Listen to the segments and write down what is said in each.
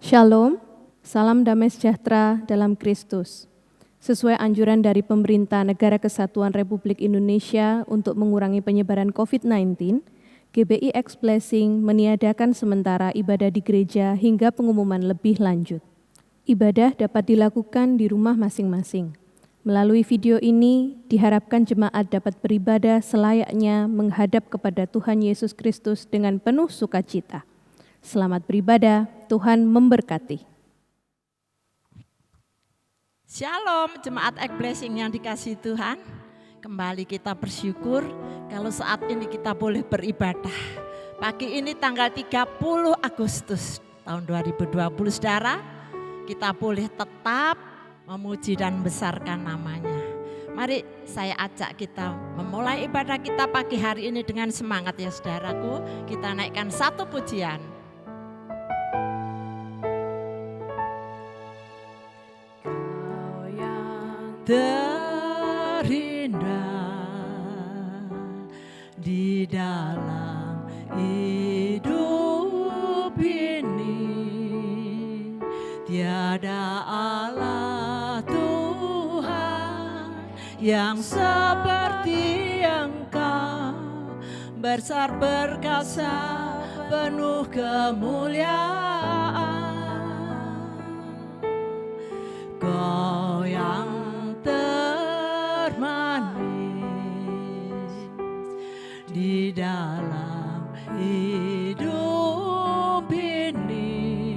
Shalom, salam damai sejahtera dalam Kristus. Sesuai anjuran dari pemerintah Negara Kesatuan Republik Indonesia untuk mengurangi penyebaran COVID-19, GBI X Blessing meniadakan sementara ibadah di gereja hingga pengumuman lebih lanjut. Ibadah dapat dilakukan di rumah masing-masing. Melalui video ini, diharapkan jemaat dapat beribadah selayaknya menghadap kepada Tuhan Yesus Kristus dengan penuh sukacita. Selamat beribadah, Tuhan memberkati. Shalom jemaat X Blessing yang dikasihi Tuhan. Kembali kita bersyukur kalau saat ini kita boleh beribadah. Pagi ini tanggal 30 Agustus tahun 2020 saudara, kita boleh tetap memuji dan membesarkan namanya. Mari saya ajak kita memulai ibadah kita pagi hari ini dengan semangat ya saudaraku. Kita naikkan satu pujian. Terindah di dalam hidup ini, tiada Allah Tuhan yang seperti Engkau, besar perkasa penuh kemuliaan. Kau yang termanis di dalam hidup ini,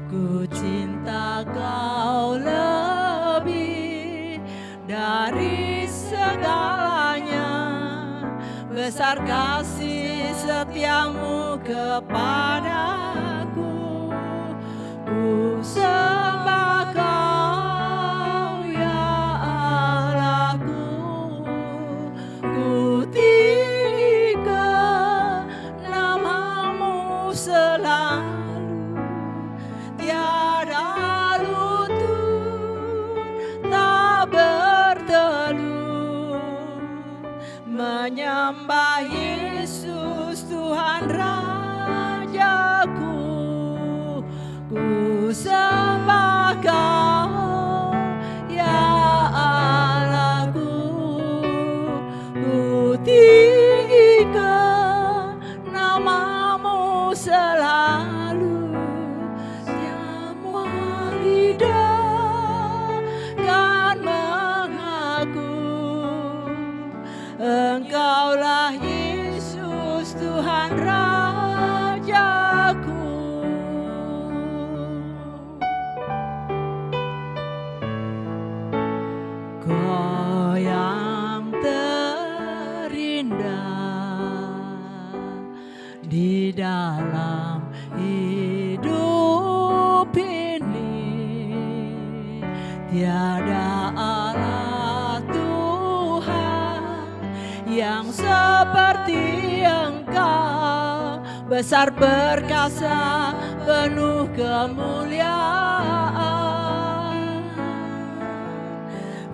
ku cinta Kau lebih dari segalanya, besar kasih setiamu kepadaku, ku sembah Kau ya Allahku, ku tinggikan namamu selalu, tiada lutut tak bertelut, menyembah Yesus Tuhan Rajaku, ku sembah Kau ya Allahku, ku tinggikan namamu selalu, semua lidah kan mengaku Engkaulah Yesus Tuhan Rajaku. Kau yang terindah di dalam hidup ini, tiada Allah Tuhan yang seperti Engkau, besar perkasa penuh kemuliaan.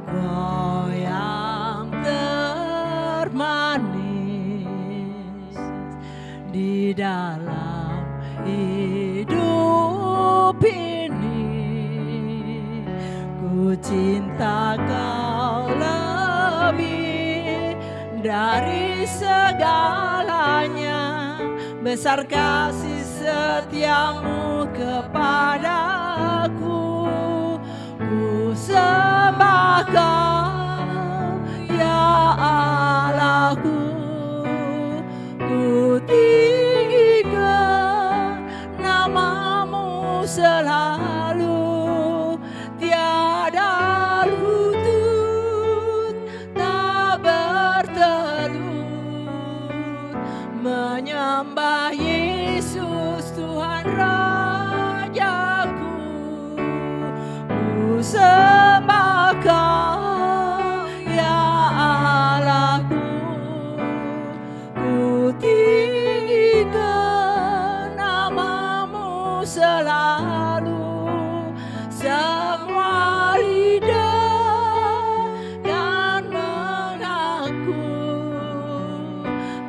Kau yang termanis di dalam hidup ini, ku cinta Kau lebih dari segalanya, besar kasih setiamu kepadaku, ku sembah Kau ya Allahku, ku tinggikan namamu selalu, tiada lutut tak bertelut, menyembah Yesus Tuhan Rajaku, ku sembah Kau ya Allahku, ku tinggikan namamu selalu, semua lidah kan mengaku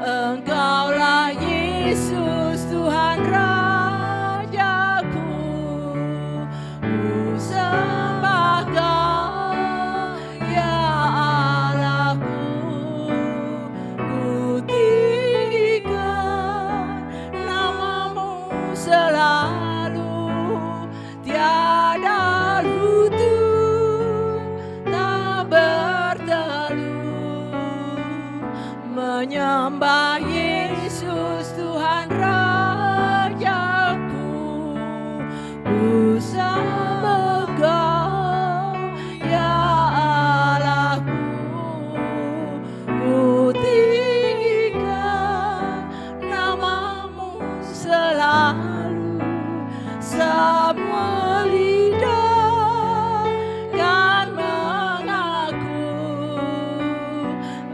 Engkaulah Yesus Tuhan Rajaku. selalu tiada lutut tak bertelut menyembah Yesus Tuhan Rajaku. Ku sembah Kau ya Allahku, ku tinggikan namamu selalu. Semua lidah kan mengaku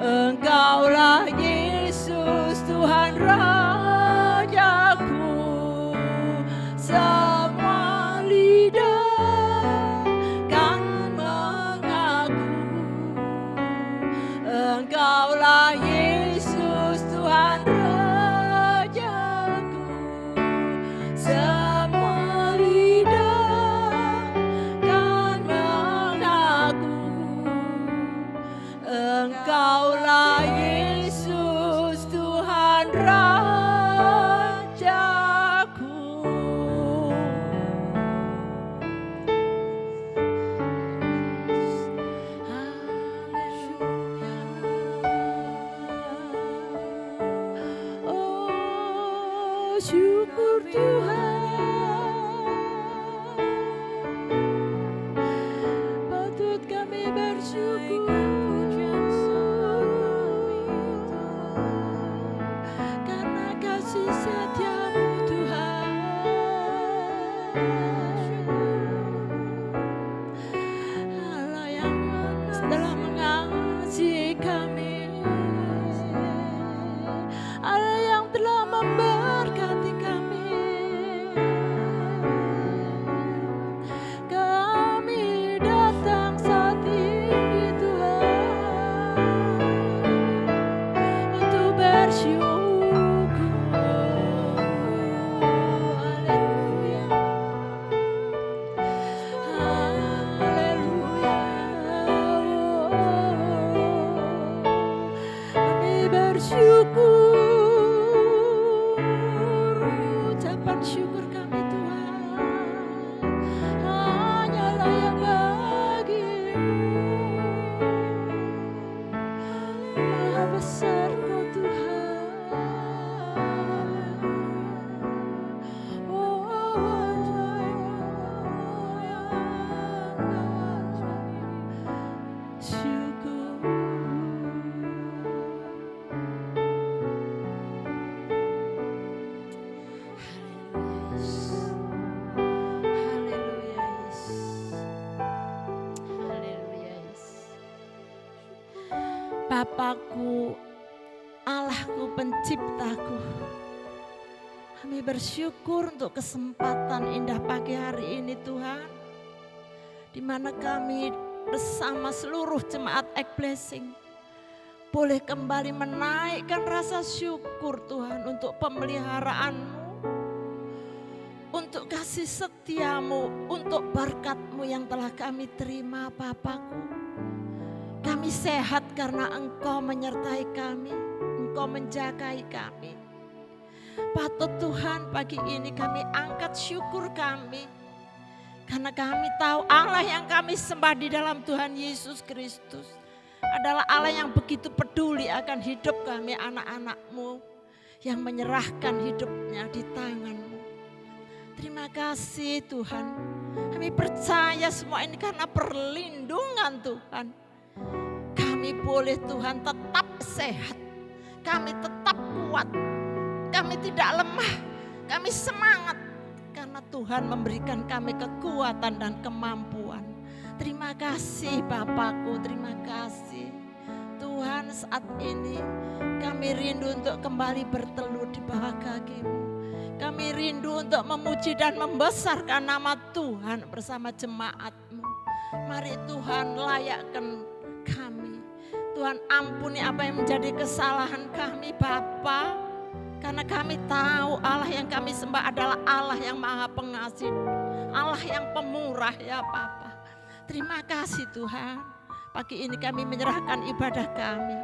Engkaulah Yesus Tuhan Rajaku. Semua lidah kan mengaku Engkaulah Yesus Tuhan Rajaku. Semua lidah kan mengaku Engkaulah Yesus Tuhan Rajaku. Oh, syukur Tuhan, patut kami bersyukur karena kasih setiamu Tuhan. Allah yang telah mengasihi kami, Allah yang telah memberkati kami. Kami datang saat ini Tuhan untuk bersyukur. Haleluya, haleluya. Kami bersyukur, ucapan syukur kami Tuhan hanyalah yang bagimu. Maha besar Kau Tuhan. Oh, syukur. Haleluya Yesus. Haleluya Yesus. Bapakku, Allahku penciptaku, kami bersyukur untuk kesempatan indah pagi hari ini Tuhan, di mana kami bersama seluruh jemaat Egg Blessing boleh kembali menaikkan rasa syukur Tuhan untuk pemeliharaan-Mu, untuk kasih setiamu, untuk berkat-Mu yang telah kami terima Bapakku. Kami sehat karena Engkau menyertai kami, Engkau menjagai kami. Patut Tuhan pagi ini kami angkat syukur kami, karena kami tahu Allah yang kami sembah di dalam Tuhan Yesus Kristus adalah Allah yang begitu peduli akan hidup kami anak-anak-Mu yang menyerahkan hidupnya di tangan-Mu. Terima kasih Tuhan, kami percaya semua ini karena perlindungan Tuhan. Kami boleh Tuhan tetap sehat, kami tetap kuat, kami tidak lemah, kami semangat karena Tuhan memberikan kami kekuatan dan kemampuan. Terima kasih Bapakku, terima kasih Tuhan. Saat ini kami rindu untuk kembali bertelut di bawah kaki-Mu. Kami rindu untuk memuji dan membesarkan nama Tuhan bersama jemaat-Mu. Mari Tuhan layakkan kami. Tuhan ampuni apa yang menjadi kesalahan kami Bapa. Karena kami tahu Allah yang kami sembah adalah Allah yang maha pengasih, Allah yang pemurah ya Bapa. Terima kasih Tuhan. Pagi ini kami menyerahkan ibadah kami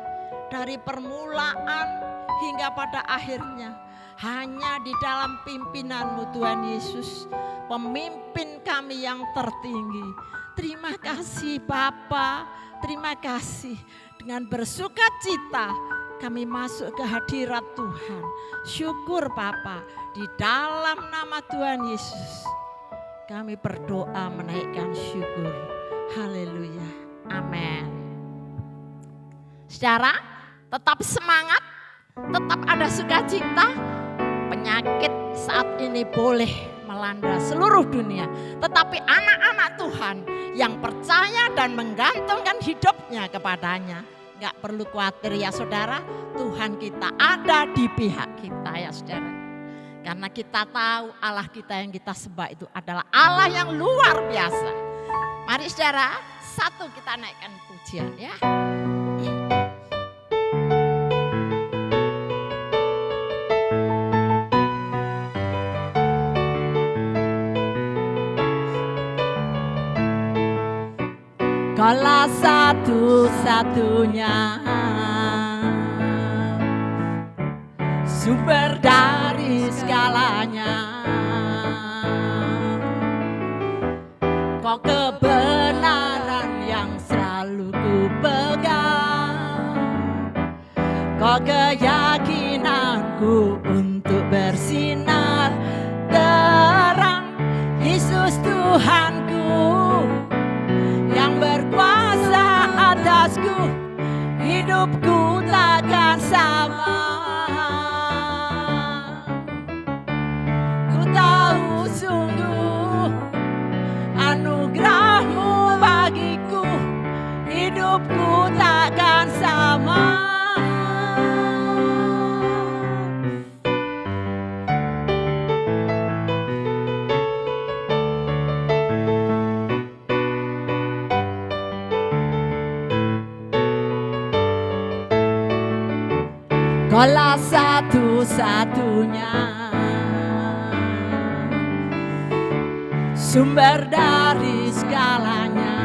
dari permulaan hingga pada akhirnya hanya di dalam pimpinan-Mu Tuhan Yesus, pemimpin kami yang tertinggi. Terima kasih Bapa, terima kasih. Dengan bersuka cita kami masuk ke hadirat Tuhan. Syukur Bapa, di dalam nama Tuhan Yesus kami berdoa menaikkan syukur. Haleluya, amin. Saudara, tetap semangat, tetap ada sukacita. Penyakit saat ini boleh melanda seluruh dunia, tetapi anak-anak Tuhan yang percaya dan menggantungkan hidupnya kepadanya, gak perlu khawatir ya saudara, Tuhan kita ada di pihak kita ya saudara. Karena kita tahu Allah kita yang kita sembah itu adalah Allah yang luar biasa. Mari saudara, satu kita naikkan pujian ya. Kaulah satu-satunya sumber dari segalanya. Kau kebenaran yang selalu ku pegang. Kau keyakinanku untuk bersinar terang. Yesus Tuhanku yang berkuasa atasku, hidupku takkan sama. Ku tahu sungguh anugerah-Mu bagiku, hidupku takkan sama. Kaulah satu-satunya sumber dari segalanya.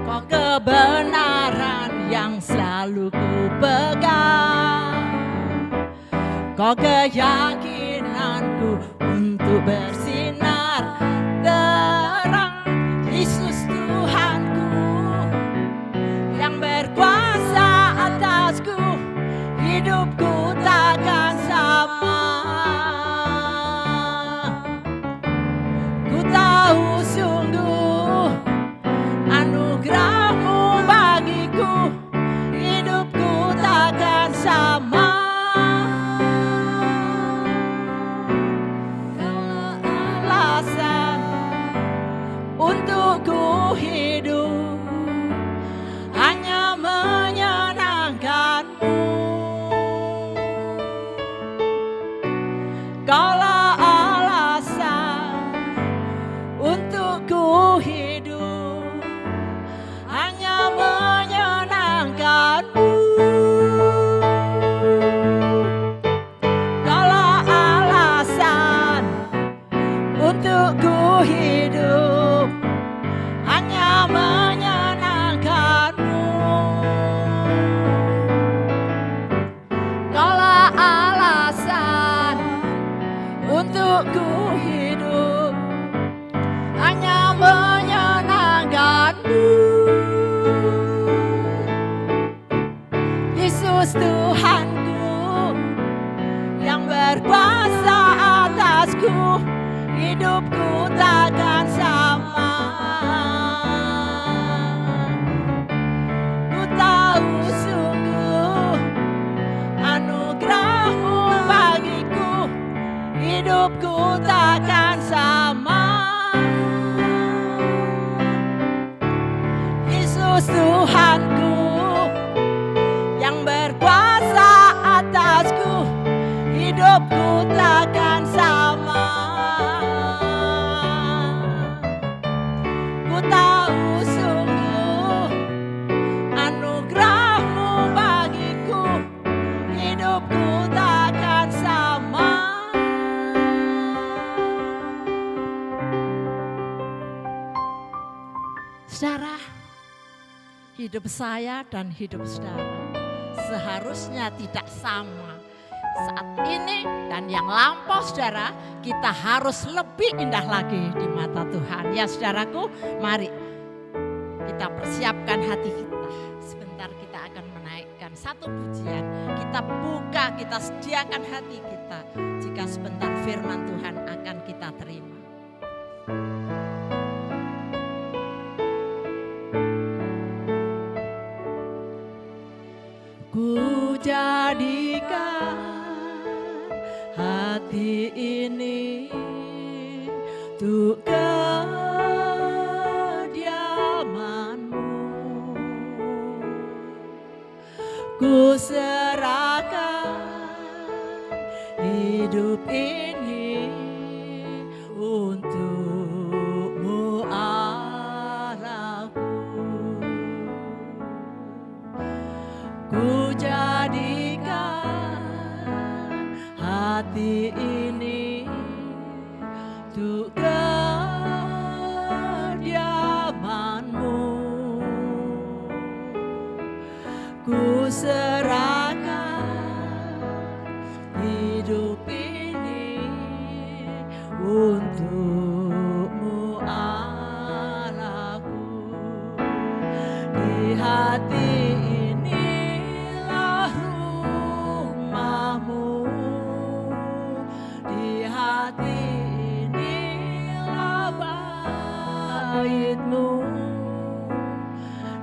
Kau kebenaran yang selalu ku pegang. Kau keyakinanku untuk bersinar terang. Yesus Tuhanku yang berkuasa atasku, hidupku takkan sama. Ku tahu sungguh anugerah-Mu bagiku, hidupku takkan sama. Kaulah alasan untuk ku hidup, hanya menyenangkan-Mu. Kaulah alasan untuk ku hidup, hanya menyenangkan-Mu. Kaulah alasan untuk ku hidup, hanya menyenangkan-Mu. Kaulah alasan untuk ku hidup, hanya menyenangkan-Mu. Yesus Tuhanku yang berkuasa atasku, hidupku takkan sama. Ku tahu sungguh anugerah-Mu bagiku, hidupku takkan sama. Yesus Tuhanku yang berkuasa atasku, hidupku takkan sama. Ku tahu sungguh anugerah-Mu bagiku, hidupku takkan sama. Saudara, hidup saya dan hidup saudara seharusnya tidak sama. Saat ini dan yang lampau saudara, kita harus lebih indah lagi di mata Tuhan. Ya saudaraku, mari kita persiapkan hati kita. Sebentar kita akan menaikkan satu pujian. Kita buka, kita sediakan hati kita. Jika sebentar firman Tuhan akan kita terima. Ku jadikan hati ini untuk kediaman-Mu. Ku serahkan hidup ini untuk-Mu Allahku. Ku jadikan hati ini untuk kediaman-Mu. Ku serahkan hidup ini untuk-Mu Allahku. Di hati inilah rumah-Mu, di hati inilah bait-Mu,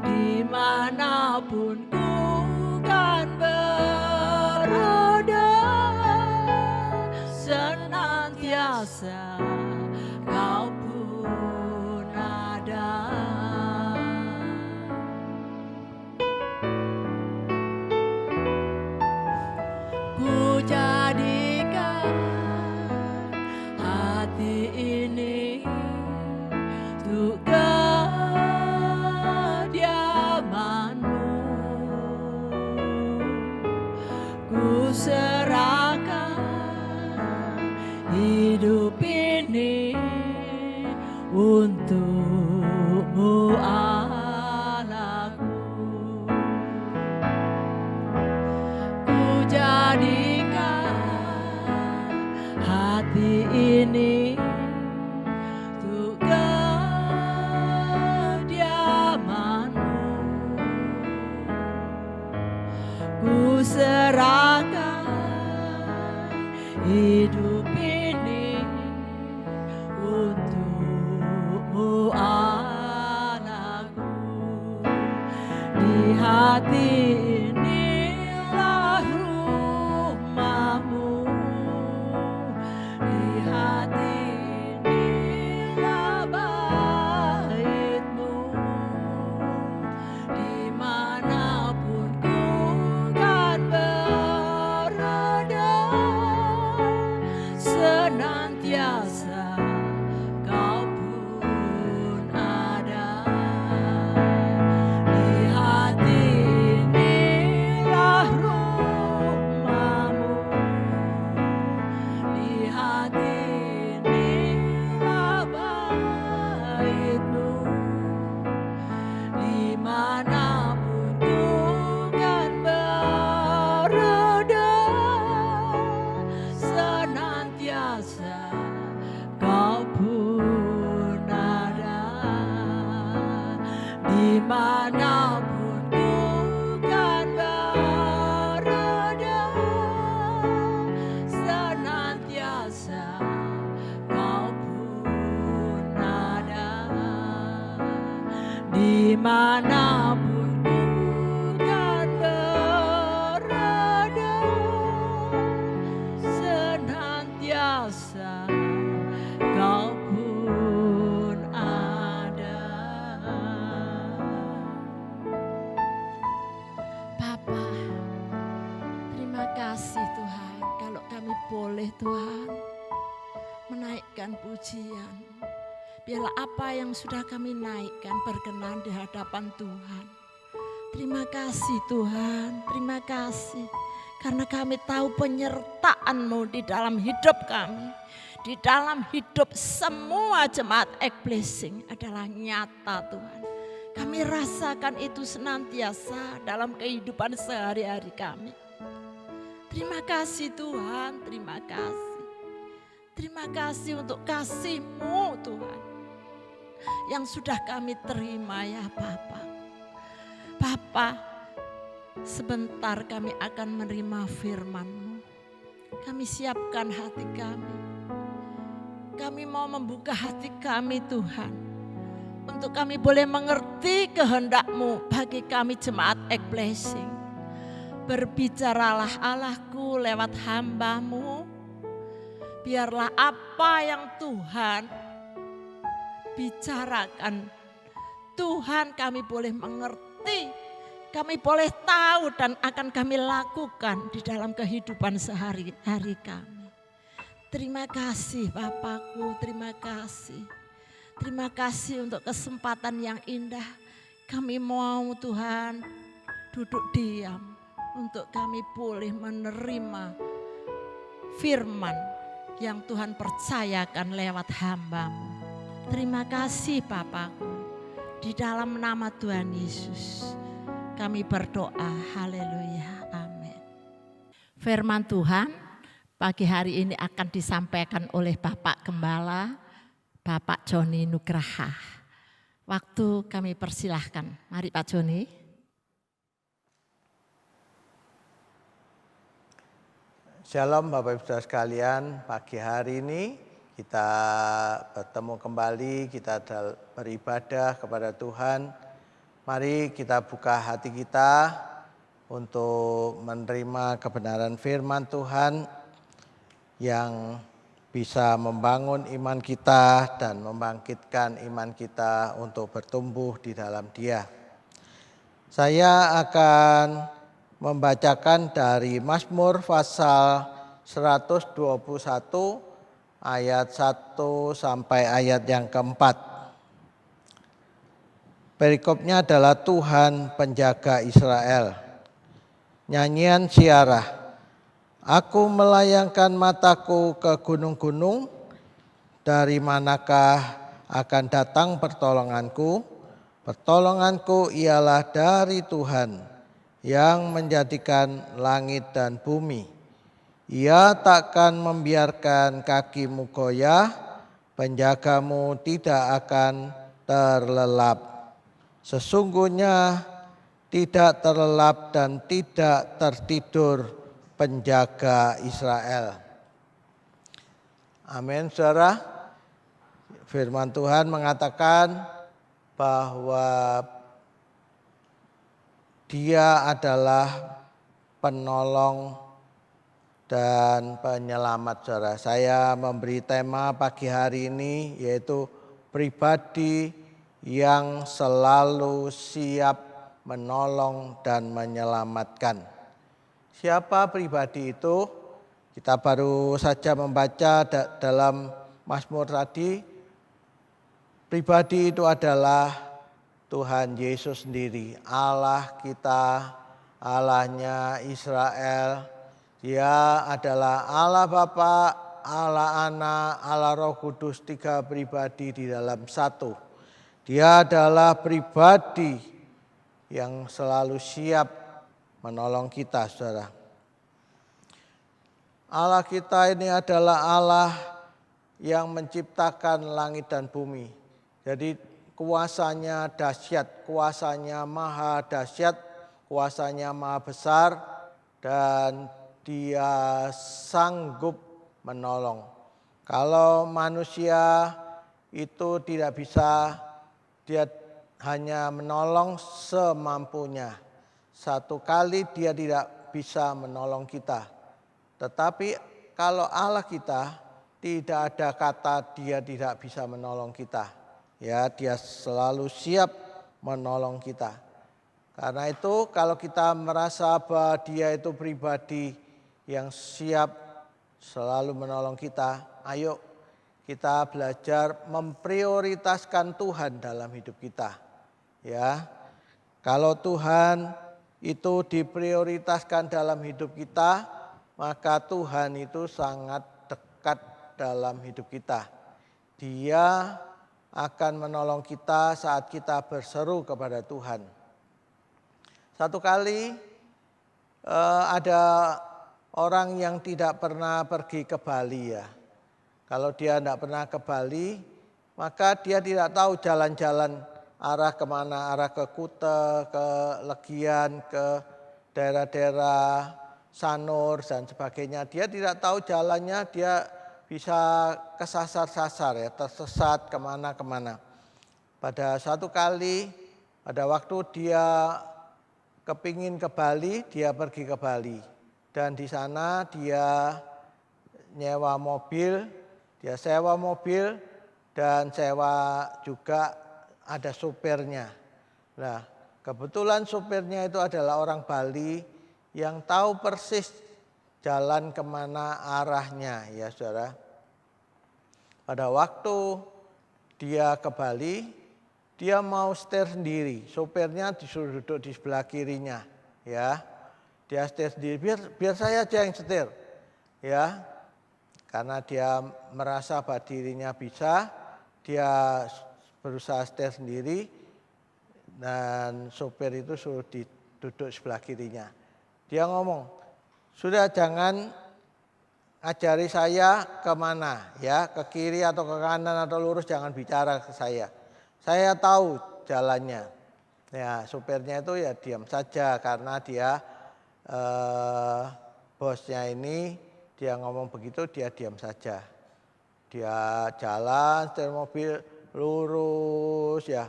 dimanapun ku kan berada, senantiasa Kau pun ada. Ku jadikan hati ini untuk kediaman-Mu. Ku serahkan hidup ini untuk-Mu Allahku. Ku jadikan hati ini untuk kediaman-Mu. Ku serahkan hidup ini untuk-Mu Allahku. Di hati inilah rumah-Mu, di hati inilah bait-Mu, dimanapun ku kan berada, senantiasa Kau pun ada. Di hati inilah rumah-Mu, di hati inilah bait-Mu, dimanapun ku kan berada, senantiasa Kau pun ada. Dimanapun ku kan berada, senantiasa Kau pun ada. Dimanapun ku kan berada, senantiasa Kau pun ada. Bapa, terima kasih Tuhan kalau kami boleh Tuhan menaikkan pujian. Biarlah apa yang sudah kami naikkan berkenan di hadapan Tuhan. Terima kasih Tuhan, terima kasih. Karena kami tahu penyertaan-Mu di dalam hidup kami. Di dalam hidup semua jemaat Ek Blessing adalah nyata Tuhan. Kami rasakan itu senantiasa dalam kehidupan sehari-hari kami. Terima kasih Tuhan, terima kasih. Terima kasih untuk kasih-Mu Tuhan, yang sudah kami terima ya Bapa. Bapa, sebentar kami akan menerima firman-Mu. Kami siapkan hati kami. Kami mau membuka hati kami Tuhan, untuk kami boleh mengerti kehendak-Mu bagi kami jemaat Blessing. Berbicaralah Allahku lewat hamba-Mu. Biarlah apa yang Tuhan bicarakan, Tuhan kami boleh mengerti, kami boleh tahu dan akan kami lakukan di dalam kehidupan sehari-hari kami. Terima kasih Bapakku, terima kasih. Terima kasih untuk kesempatan yang indah. Kami mau Tuhan duduk diam untuk kami boleh menerima firman yang Tuhan percayakan lewat hamba-Mu. Terima kasih Bapakku. Di dalam nama Tuhan Yesus kami berdoa. Haleluya. Amin. Firman Tuhan pagi hari ini akan disampaikan oleh Bapak Gembala, Bapak Joni Nugraha. Waktu kami persilahkan. Mari Pak Joni. Shalom Bapak Ibu Saudara sekalian, pagi hari ini kita bertemu kembali, kita beribadah kepada Tuhan. Mari kita buka hati kita untuk menerima kebenaran firman Tuhan yang bisa membangun iman kita dan membangkitkan iman kita untuk bertumbuh di dalam Dia. Saya akan membacakan dari Mazmur pasal 121 ayat 1 sampai ayat yang keempat. Perikopnya adalah Tuhan penjaga Israel. Nyanyian Syiarah. Aku melayangkan mataku ke gunung-gunung, dari manakah akan datang pertolonganku? Pertolonganku ialah dari Tuhan yang menjadikan langit dan bumi. Ia takkan membiarkan kakimu goyah, penjagamu tidak akan terlelap. Sesungguhnya tidak terlelap dan tidak tertidur penjaga Israel. Amin, saudara. Firman Tuhan mengatakan bahwa Dia adalah penolong dan penyelamat, saudara. Saya memberi tema pagi hari ini yaitu pribadi yang selalu siap menolong dan menyelamatkan. Siapa pribadi itu? Kita baru saja membaca dalam Mazmur tadi. Pribadi itu adalah Tuhan Yesus sendiri, Allah kita, Allahnya Israel. Dia adalah Allah Bapa, Allah Anak, Allah Roh Kudus, tiga pribadi di dalam satu. Dia adalah pribadi yang selalu siap menolong kita, saudara. Allah kita ini adalah Allah yang menciptakan langit dan bumi. Jadi kuasanya dahsyat, kuasanya maha dahsyat, kuasanya maha besar, dan Dia sanggup menolong. Kalau manusia itu tidak bisa, dia hanya menolong semampunya. Satu kali dia tidak bisa menolong kita. Tetapi kalau Allah kita, tidak ada kata Dia tidak bisa menolong kita. Ya, Dia selalu siap menolong kita. Karena itu kalau kita merasa bahwa Dia itu pribadi yang siap selalu menolong kita, ayo kita belajar memprioritaskan Tuhan dalam hidup kita. Ya. Kalau Tuhan itu diprioritaskan dalam hidup kita, maka Tuhan itu sangat dekat dalam hidup kita. Dia akan menolong kita saat kita berseru kepada Tuhan. Satu kali ada orang yang tidak pernah pergi ke Bali ya. Kalau dia tidak pernah ke Bali, maka dia tidak tahu jalan-jalan arah kemana, arah ke Kuta, ke Legian, ke daerah-daerah Sanur dan sebagainya. Dia tidak tahu jalannya, dia bisa kesasar-sasar ya, tersesat kemana-kemana. Pada satu kali, pada waktu dia kepingin ke Bali, dia pergi ke Bali. Dan di sana dia sewa mobil dan sewa juga ada supirnya. Nah, kebetulan supirnya itu adalah orang Bali yang tahu persis jalan kemana arahnya ya saudara. Pada waktu dia ke Bali, dia mau setir sendiri, supirnya disuruh duduk di sebelah kirinya ya. Dia setir sendiri, biar saya aja yang setir ya. Karena dia merasa bahwa dirinya bisa, dia berusaha setir sendiri dan supir itu suruh duduk sebelah kirinya. Dia ngomong, sudah jangan ajari saya kemana ya, ke kiri atau ke kanan atau lurus, jangan bicara ke saya. Saya tahu jalannya. Ya, supirnya itu ya diam saja karena dia bosnya ini dia ngomong begitu, dia diam saja. Dia jalan setir mobil lurus ya,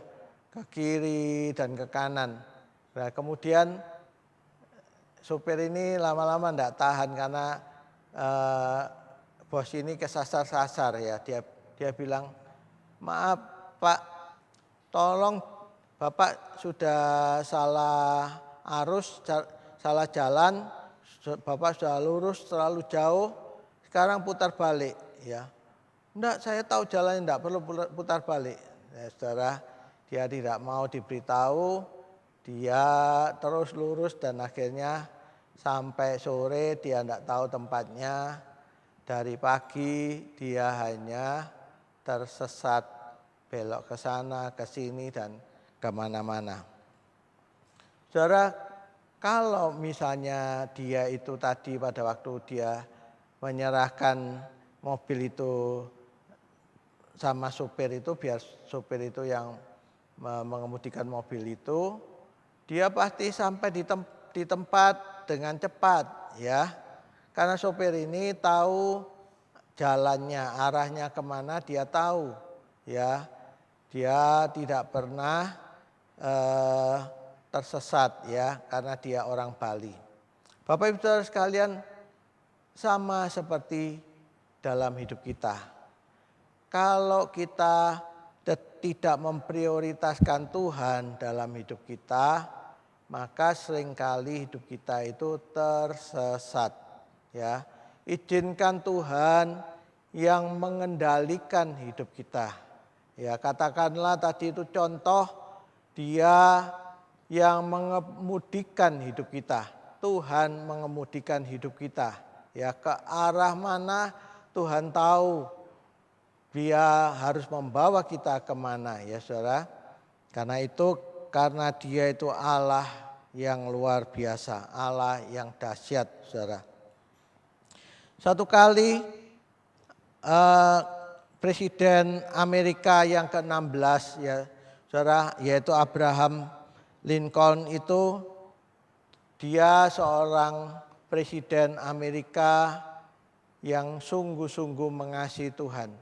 ke kiri dan ke kanan. Nah, kemudian supir ini lama-lama tidak tahan karena bos ini kesasar-sasar ya. Dia bilang, maaf Pak, tolong Bapak sudah salah arus, salah jalan, Bapak sudah lurus terlalu jauh, sekarang putar balik ya. Enggak, saya tahu jalannya, enggak perlu putar balik. Ya, saudara, dia tidak mau diberitahu, dia terus lurus dan akhirnya sampai sore dia enggak tahu tempatnya. Dari pagi dia hanya tersesat, belok ke sana, ke sini dan kemana-mana. Saudara, kalau misalnya dia itu tadi pada waktu dia menyerahkan mobil itu sama supir itu, biar supir itu yang mengemudikan mobil itu, dia pasti sampai di tempat dengan cepat ya. Karena supir ini tahu jalannya, arahnya kemana dia tahu ya. Dia tidak pernah tersesat ya, karena dia orang Bali. Bapak Ibu Saudara sekalian, sama seperti dalam hidup kita. Kalau kita tidak memprioritaskan Tuhan dalam hidup kita, maka seringkali hidup kita itu tersesat. Ya, izinkan Tuhan yang mengendalikan hidup kita. Ya, katakanlah tadi itu contoh, dia yang mengemudikan hidup kita. Tuhan mengemudikan hidup kita. Ya, ke arah mana Tuhan tahu. Dia harus membawa kita kemana ya saudara. Karena itu, karena dia itu Allah yang luar biasa, Allah yang dahsyat saudara. Satu kali Presiden Amerika yang ke-16 ya saudara, yaitu Abraham Lincoln itu, dia seorang Presiden Amerika yang sungguh-sungguh mengasihi Tuhan,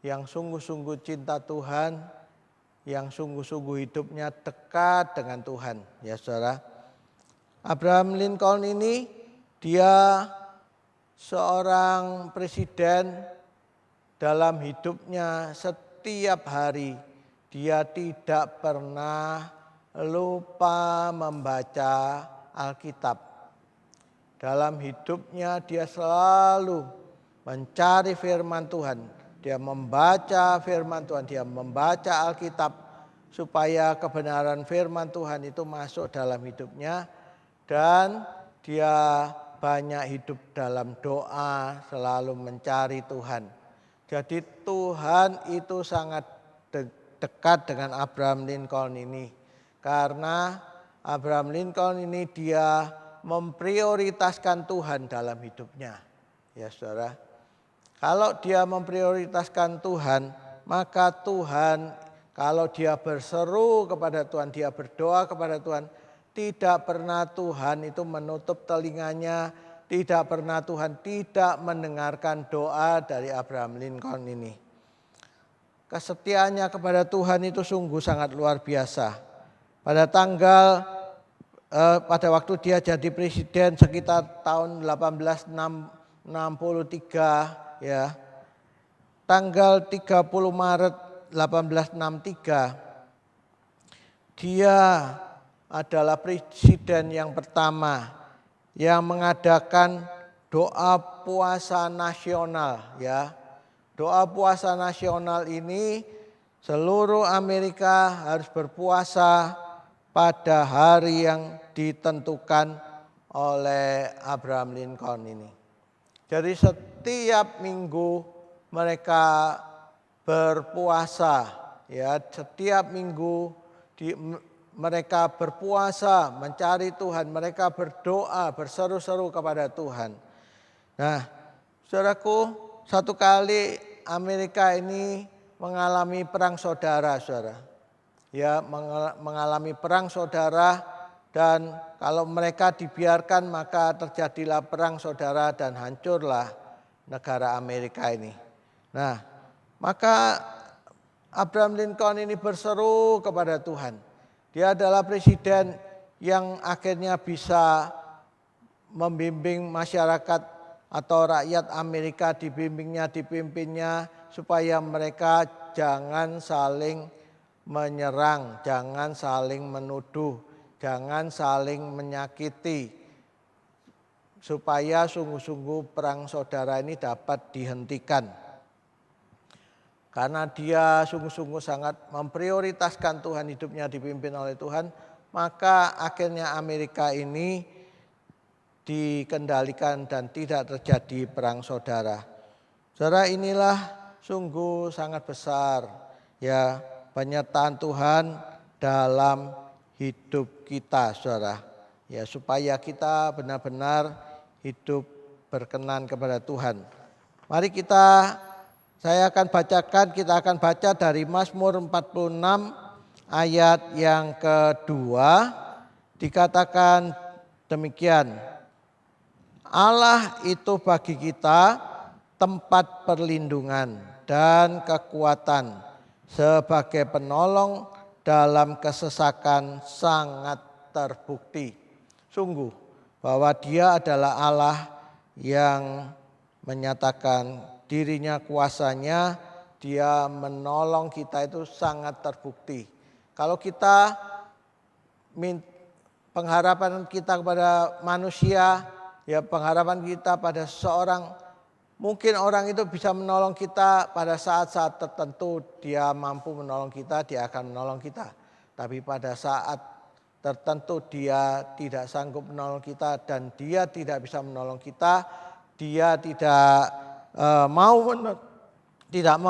yang sungguh-sungguh cinta Tuhan, yang sungguh-sungguh hidupnya dekat dengan Tuhan ya saudara. Abraham Lincoln ini dia seorang presiden, dalam hidupnya setiap hari dia tidak pernah lupa membaca Alkitab. Dalam hidupnya dia selalu mencari firman Tuhan. Dia membaca firman Tuhan, dia membaca Alkitab supaya kebenaran firman Tuhan itu masuk dalam hidupnya. Dan dia banyak hidup dalam doa, selalu mencari Tuhan. Jadi Tuhan itu sangat dekat dengan Abraham Lincoln ini. Karena Abraham Lincoln ini dia memprioritaskan Tuhan dalam hidupnya. Ya saudara, kalau dia memprioritaskan Tuhan, maka Tuhan kalau dia berseru kepada Tuhan, dia berdoa kepada Tuhan, tidak pernah Tuhan itu menutup telinganya, tidak pernah Tuhan tidak mendengarkan doa dari Abraham Lincoln ini. Kesetiaannya kepada Tuhan itu sungguh sangat luar biasa. Pada waktu dia jadi presiden sekitar tahun 1863 ya. Tanggal 30 Maret 1863 dia adalah presiden yang pertama yang mengadakan doa puasa nasional ya. Doa puasa nasional ini seluruh Amerika harus berpuasa pada hari yang ditentukan oleh Abraham Lincoln ini. Jadi setiap minggu mereka berpuasa ya, setiap minggu mereka berpuasa mencari Tuhan, mereka berdoa, berseru-seru kepada Tuhan. Nah, saudaraku, satu kali Amerika ini mengalami perang saudara, saudara. Ya, mengalami perang saudara, dan kalau mereka dibiarkan maka terjadilah perang saudara dan hancurlah negara Amerika ini. Nah, maka Abraham Lincoln ini berseru kepada Tuhan. Dia adalah presiden yang akhirnya bisa membimbing masyarakat atau rakyat Amerika, dipimpinnya supaya mereka jangan saling menyerang, jangan saling menuduh, jangan saling menyakiti, supaya sungguh-sungguh perang saudara ini dapat dihentikan. Karena dia sungguh-sungguh sangat memprioritaskan Tuhan, hidupnya dipimpin oleh Tuhan, maka akhirnya Amerika ini dikendalikan dan tidak terjadi perang saudara. Saudara, inilah sungguh sangat besar ya penyertaan Tuhan dalam hidup kita, saudara. Ya, supaya kita benar-benar hidup berkenan kepada Tuhan. Mari saya akan baca dari Mazmur 46 ayat yang kedua, dikatakan demikian. Allah itu bagi kita tempat perlindungan dan kekuatan, sebagai penolong dalam kesesakan sangat terbukti. Sungguh bahwa Dia adalah Allah yang menyatakan dirinya, kuasanya, Dia menolong kita itu sangat terbukti. Kalau kita pengharapan kita kepada manusia, ya pengharapan kita pada seorang, mungkin orang itu bisa menolong kita pada saat-saat tertentu, dia mampu menolong kita, dia akan menolong kita. Tapi pada saat tertentu dia tidak sanggup menolong kita dan dia tidak bisa menolong kita, dia tidak mau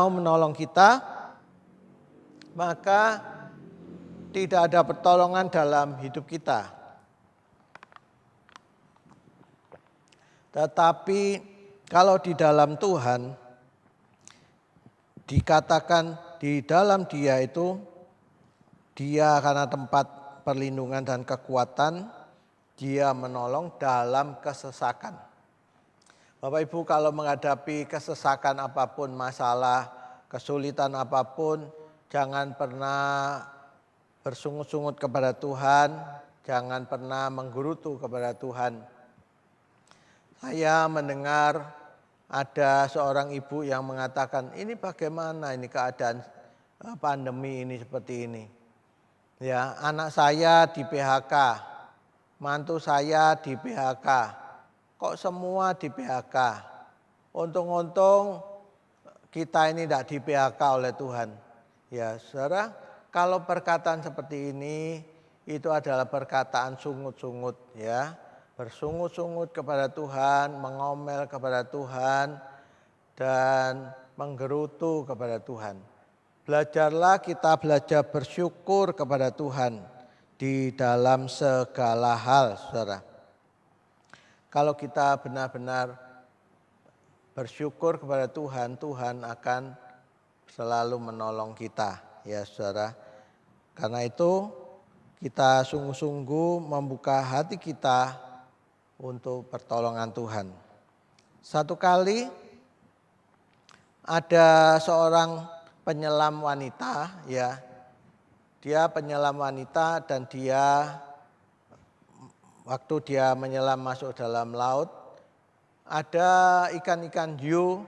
menolong kita, maka tidak ada pertolongan dalam hidup kita. Tetapi kalau di dalam Tuhan, dikatakan di dalam Dia itu, Dia karena tempat perlindungan dan kekuatan, Dia menolong dalam kesesakan. Bapak Ibu, kalau menghadapi kesesakan apapun, masalah, kesulitan apapun, jangan pernah bersungut-sungut kepada Tuhan, jangan pernah menggerutu kepada Tuhan. Saya mendengar ada seorang ibu yang mengatakan, ini bagaimana ini keadaan pandemi ini seperti ini. Ya, anak saya di PHK, mantu saya di PHK, kok semua di PHK. Untung-untung kita ini tidak di PHK oleh Tuhan. Ya, saudara, kalau perkataan seperti ini itu adalah perkataan sungut-sungut, ya. Bersungut-sungut kepada Tuhan, mengomel kepada Tuhan, dan menggerutu kepada Tuhan. belajarlah kita belajar bersyukur kepada Tuhan di dalam segala hal, saudara. Kalau kita benar-benar bersyukur kepada Tuhan, Tuhan akan selalu menolong kita, ya saudara. Karena itu kita sungguh-sungguh membuka hati kita untuk pertolongan Tuhan. Satu kali ada seorang penyelam wanita, ya. Dia penyelam wanita dan dia waktu dia menyelam masuk dalam laut, ada ikan-ikan hiu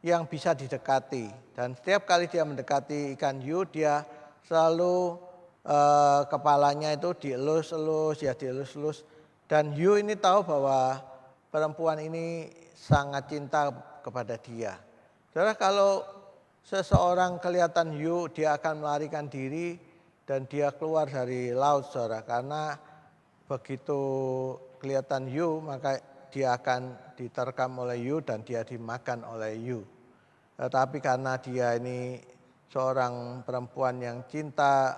yang bisa didekati. Dan setiap kali dia mendekati ikan hiu, dia selalu kepalanya itu dielus-elus, ya dielus-elus. Dan hiu ini tahu bahwa perempuan ini sangat cinta kepada dia. Saudara, kalau seseorang kelihatan hiu, dia akan melarikan diri dan dia keluar dari laut, saudara. Karena begitu kelihatan hiu, maka dia akan diterkam oleh hiu dan dia dimakan oleh hiu. Tetapi karena dia ini seorang perempuan yang cinta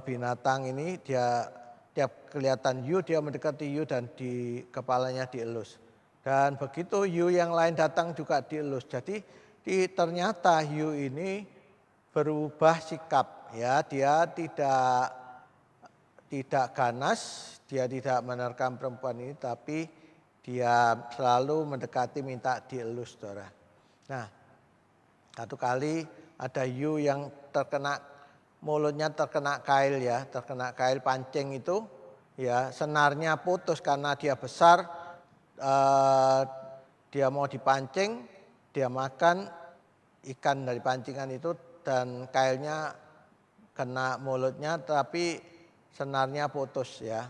binatang ini, dia tiap kelihatan hiu dia mendekati hiu dan di kepalanya dielus. Dan begitu hiu yang lain datang juga dielus. Jadi ternyata hiu ini berubah sikap, ya. Dia tidak ganas, dia tidak menerkam perempuan ini, tapi dia selalu mendekati minta dielus, saudara. Nah, satu kali ada hiu yang mulutnya terkena kail, ya, terkena kail pancing itu, ya, senarnya putus karena dia besar. Dia mau dipancing, dia makan ikan dari pancingan itu dan kailnya kena mulutnya, tapi senarnya putus, ya.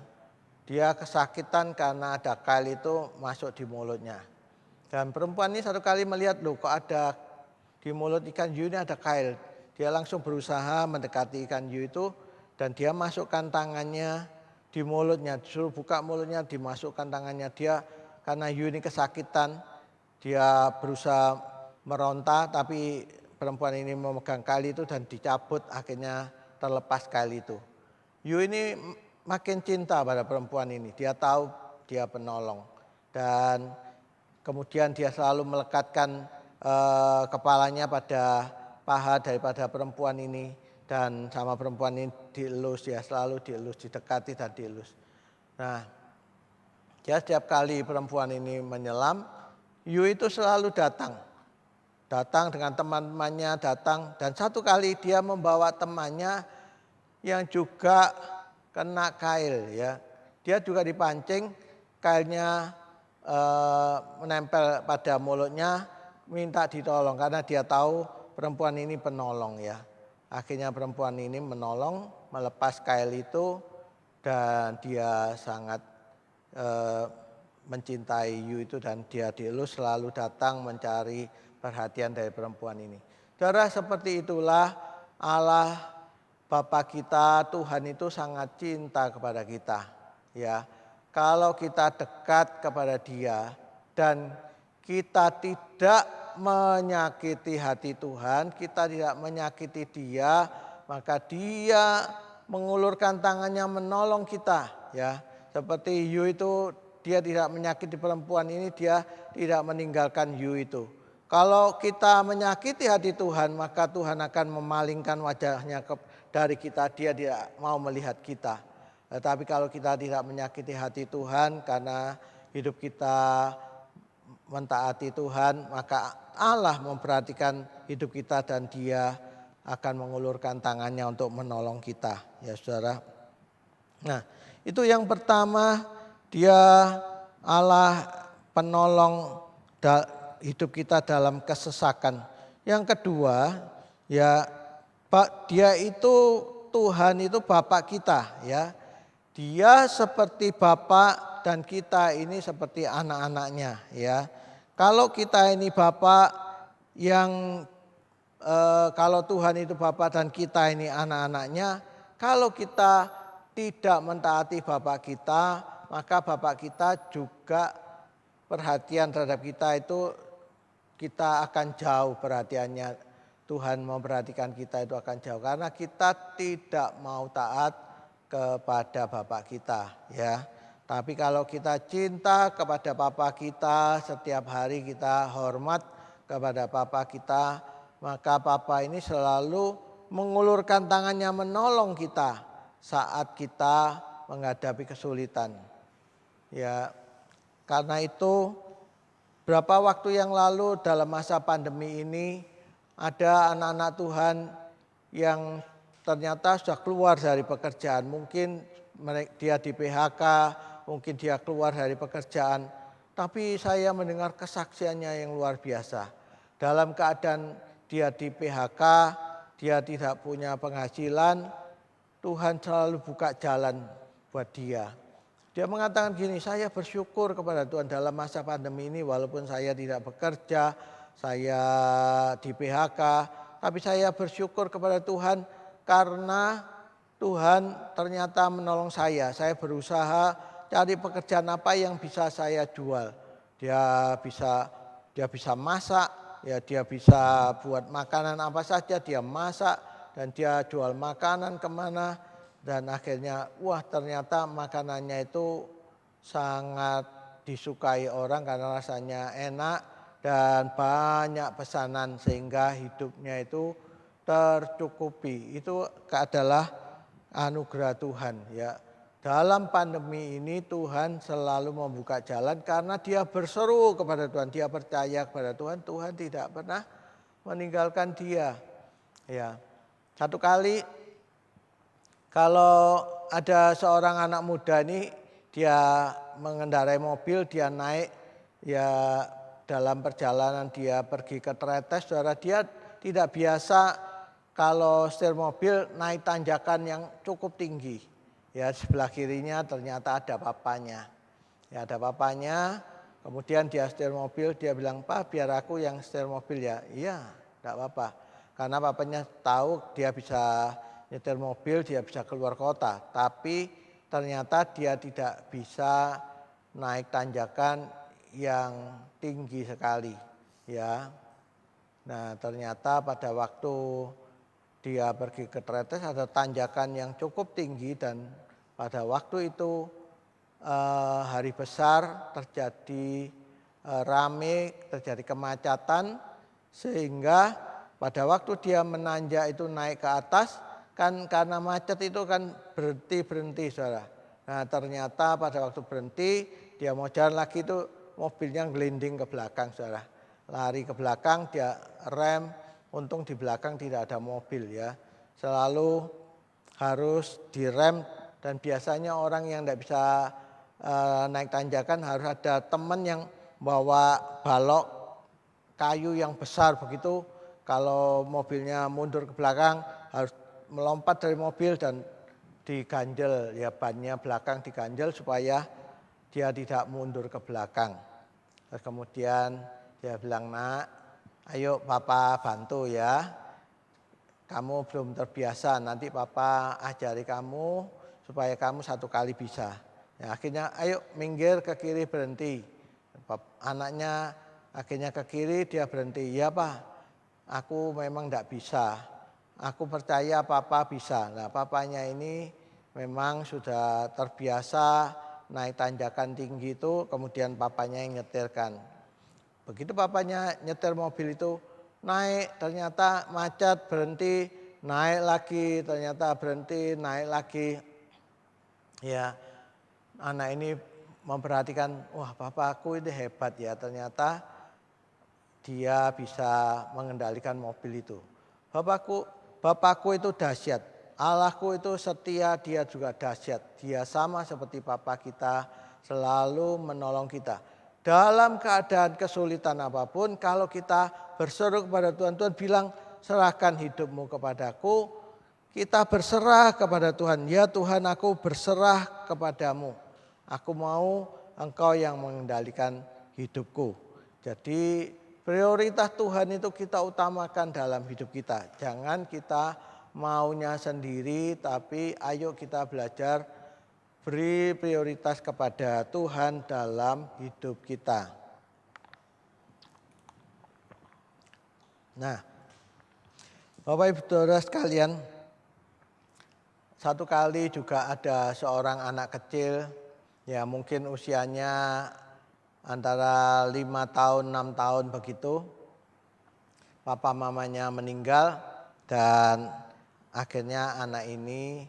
Dia kesakitan karena ada kail itu masuk di mulutnya. Dan perempuan ini satu kali melihat, loh kok ada di mulut ikan hiu ini ada kail. Dia langsung berusaha mendekati ikan hiu itu dan dia masukkan tangannya di mulutnya, disuruh buka mulutnya, dimasukkan tangannya. Dia karena hiu ini kesakitan, dia berusaha meronta, tapi perempuan ini memegang kail itu dan dicabut, akhirnya terlepas kail itu. Hiu ini makin cinta pada perempuan ini, dia tahu dia penolong. Dan kemudian dia selalu melekatkan kepalanya pada paha daripada perempuan ini. Dan sama perempuan ini dielus, ya, selalu dielus, didekati dan dielus. Nah, ya, setiap kali perempuan ini menyelam, hiu itu selalu datang dengan teman-temannya, dan satu kali dia membawa temannya yang juga kena kail, ya. Dia juga dipancing, kailnya menempel pada mulutnya, minta ditolong karena dia tahu perempuan ini penolong, ya. Akhirnya perempuan ini menolong, melepas kail itu, dan dia sangat mencintai hiu itu dan dia dielus, selalu datang mencari perhatian dari perempuan ini. Saudara, seperti itulah Allah Bapa kita, Tuhan itu sangat cinta kepada kita, ya. Kalau kita dekat kepada Dia dan kita tidak menyakiti hati Tuhan, kita tidak menyakiti Dia, maka Dia mengulurkan tangannya menolong kita, ya. Seperti hiu itu, dia tidak menyakiti perempuan ini, dia tidak meninggalkan hiu itu. Kalau kita menyakiti hati Tuhan, maka Tuhan akan memalingkan wajahnya dari kita, dia tidak mau melihat kita. Tetapi kalau kita tidak menyakiti hati Tuhan karena hidup kita mentaati Tuhan, maka Allah memperhatikan hidup kita dan Dia akan mengulurkan tangannya untuk menolong kita, ya saudara. Nah, itu yang pertama, Dia Allah penolong hidup kita dalam kesesakan. Yang kedua, ya, Dia itu Tuhan itu Bapa kita, ya. Dia seperti Bapa dan kita ini seperti anak-anaknya, ya. Kalau kita ini Bapa yang kalau Tuhan itu Bapa dan kita ini anak-anaknya, kalau kita tidak mentaati Bapa kita, maka Bapa kita juga perhatian terhadap kita itu kita akan jauh perhatiannya Tuhan memperhatikan kita itu akan jauh karena kita tidak mau taat kepada Bapak kita ya. Tapi kalau kita cinta kepada Bapa kita, setiap hari kita hormat kepada Bapa kita, maka Bapa ini selalu mengulurkan tangannya menolong kita saat kita menghadapi kesulitan. Ya, karena itu berapa waktu yang lalu dalam masa pandemi ini ada anak-anak Tuhan yang ternyata sudah keluar dari pekerjaan. Mungkin dia di PHK, mungkin dia keluar dari pekerjaan. Tapi saya mendengar kesaksiannya yang luar biasa. Dalam keadaan dia di PHK, dia tidak punya penghasilan, Tuhan selalu buka jalan buat dia. Dia mengatakan gini, saya bersyukur kepada Tuhan dalam masa pandemi ini walaupun saya tidak bekerja, saya di PHK, tapi saya bersyukur kepada Tuhan karena Tuhan ternyata menolong saya. Saya berusaha cari pekerjaan apa yang bisa saya jual. Dia bisa masak, ya dia bisa buat makanan apa saja dia masak dan dia jual makanan kemana dan akhirnya wah ternyata makanannya itu sangat disukai orang karena rasanya enak dan banyak pesanan sehingga hidupnya itu tercukupi. Itu adalah anugerah Tuhan ya. Dalam pandemi ini Tuhan selalu membuka jalan karena dia berseru kepada Tuhan, dia percaya kepada Tuhan, Tuhan tidak pernah meninggalkan dia. Ya. Satu kali kalau ada seorang anak muda ini dia mengendarai mobil, dia naik ya dalam perjalanan dia pergi ke Tretes, saudara, dia tidak biasa kalau setir mobil naik tanjakan yang cukup tinggi. Ya di sebelah kirinya ternyata ada papanya. Ya ada papanya, kemudian dia setir mobil, dia bilang, Pak biar aku yang setir mobil ya. Iya, tidak apa-apa. Karena papanya tahu dia bisa nyetir mobil, dia bisa keluar kota. Tapi ternyata dia tidak bisa naik tanjakan yang tinggi sekali ya. Nah ternyata pada waktu dia pergi ke Tretes ada tanjakan yang cukup tinggi dan pada waktu itu hari besar terjadi rame, terjadi kemacetan sehingga pada waktu dia menanjak itu naik ke atas kan karena macet itu kan berhenti saudara. Nah ternyata pada waktu berhenti dia mau jalan lagi itu mobilnya gelinding ke belakang saudara. Lari ke belakang dia rem, untung di belakang tidak ada mobil ya. Selalu harus direm dan biasanya orang yang tidak bisa naik tanjakan harus ada teman yang bawa balok kayu yang besar begitu. Kalau mobilnya mundur ke belakang harus melompat dari mobil dan diganjel ya bannya belakang diganjel supaya dia tidak mundur ke belakang. Terus kemudian dia bilang, nak ayo papa bantu ya. Kamu belum terbiasa, nanti papa ajari kamu supaya kamu satu kali bisa. Ya, akhirnya ayo minggir ke kiri berhenti. Anaknya akhirnya ke kiri dia berhenti. Ya pak, aku memang tidak bisa. Aku percaya papa bisa. Nah papanya ini memang sudah terbiasa naik tanjakan tinggi itu, kemudian papanya yang nyetirkan. Begitu papanya nyetir mobil itu naik, ternyata macet, berhenti, naik lagi, ternyata berhenti, naik lagi. Ya, anak ini memperhatikan, wah papaku itu hebat ya, ternyata dia bisa mengendalikan mobil itu. Bapakku itu dahsyat, Allahku itu setia, dia juga dahsyat. Dia sama seperti Papa kita, selalu menolong kita. Dalam keadaan kesulitan apapun, kalau kita berseru kepada Tuhan, Tuhan bilang serahkan hidupmu kepadaku. Kita berserah kepada Tuhan, ya Tuhan aku berserah kepadamu. Aku mau Engkau yang mengendalikan hidupku. Jadi prioritas Tuhan itu kita utamakan dalam hidup kita. Jangan kita maunya sendiri, tapi ayo kita belajar beri prioritas kepada Tuhan dalam hidup kita. Nah, Bapak Ibu Saudara sekalian, satu kali juga ada seorang anak kecil, ya mungkin usianya antara 5 tahun, 6 tahun begitu. Papa mamanya meninggal dan akhirnya anak ini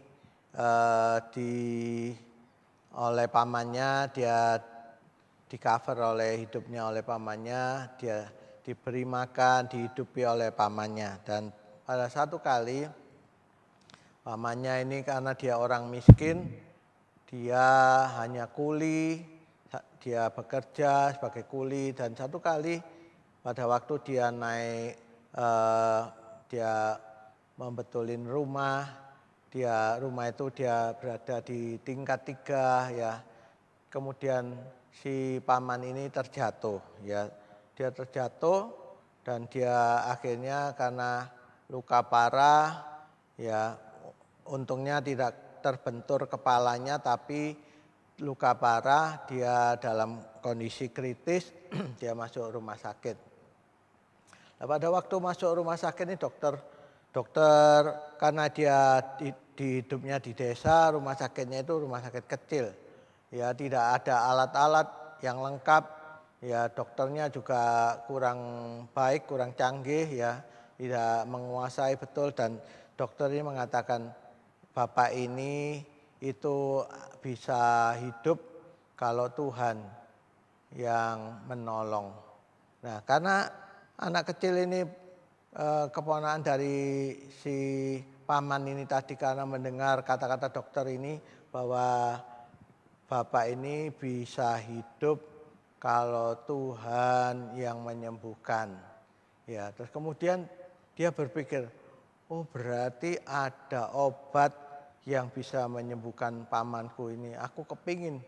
oleh pamannya, dia di cover oleh hidupnya oleh pamannya, dia diberi makan, dihidupi oleh pamannya. Dan pada satu kali pamannya ini karena dia orang miskin, dia hanya kuli, dia bekerja sebagai kuli, dan satu kali pada waktu dia naik, dia membetulin rumah itu dia berada di tingkat 3 ya. Kemudian si paman ini terjatuh ya. Dia terjatuh dan dia akhirnya karena luka parah ya, untungnya tidak terbentur kepalanya tapi luka parah, dia dalam kondisi kritis, dia masuk rumah sakit. Nah, pada waktu masuk rumah sakit ini dokter karena dia di hidupnya di desa, rumah sakitnya itu rumah sakit kecil. Ya, tidak ada alat-alat yang lengkap. Ya, dokternya juga kurang baik, kurang canggih ya, tidak menguasai betul, dan dokter ini mengatakan bapak ini itu bisa hidup kalau Tuhan yang menolong. Nah, karena anak kecil ini keponakan dari si paman ini tadi, karena mendengar kata-kata dokter ini bahwa bapak ini bisa hidup kalau Tuhan yang menyembuhkan. Ya, terus kemudian dia berpikir, oh berarti ada obat yang bisa menyembuhkan pamanku ini. Aku kepingin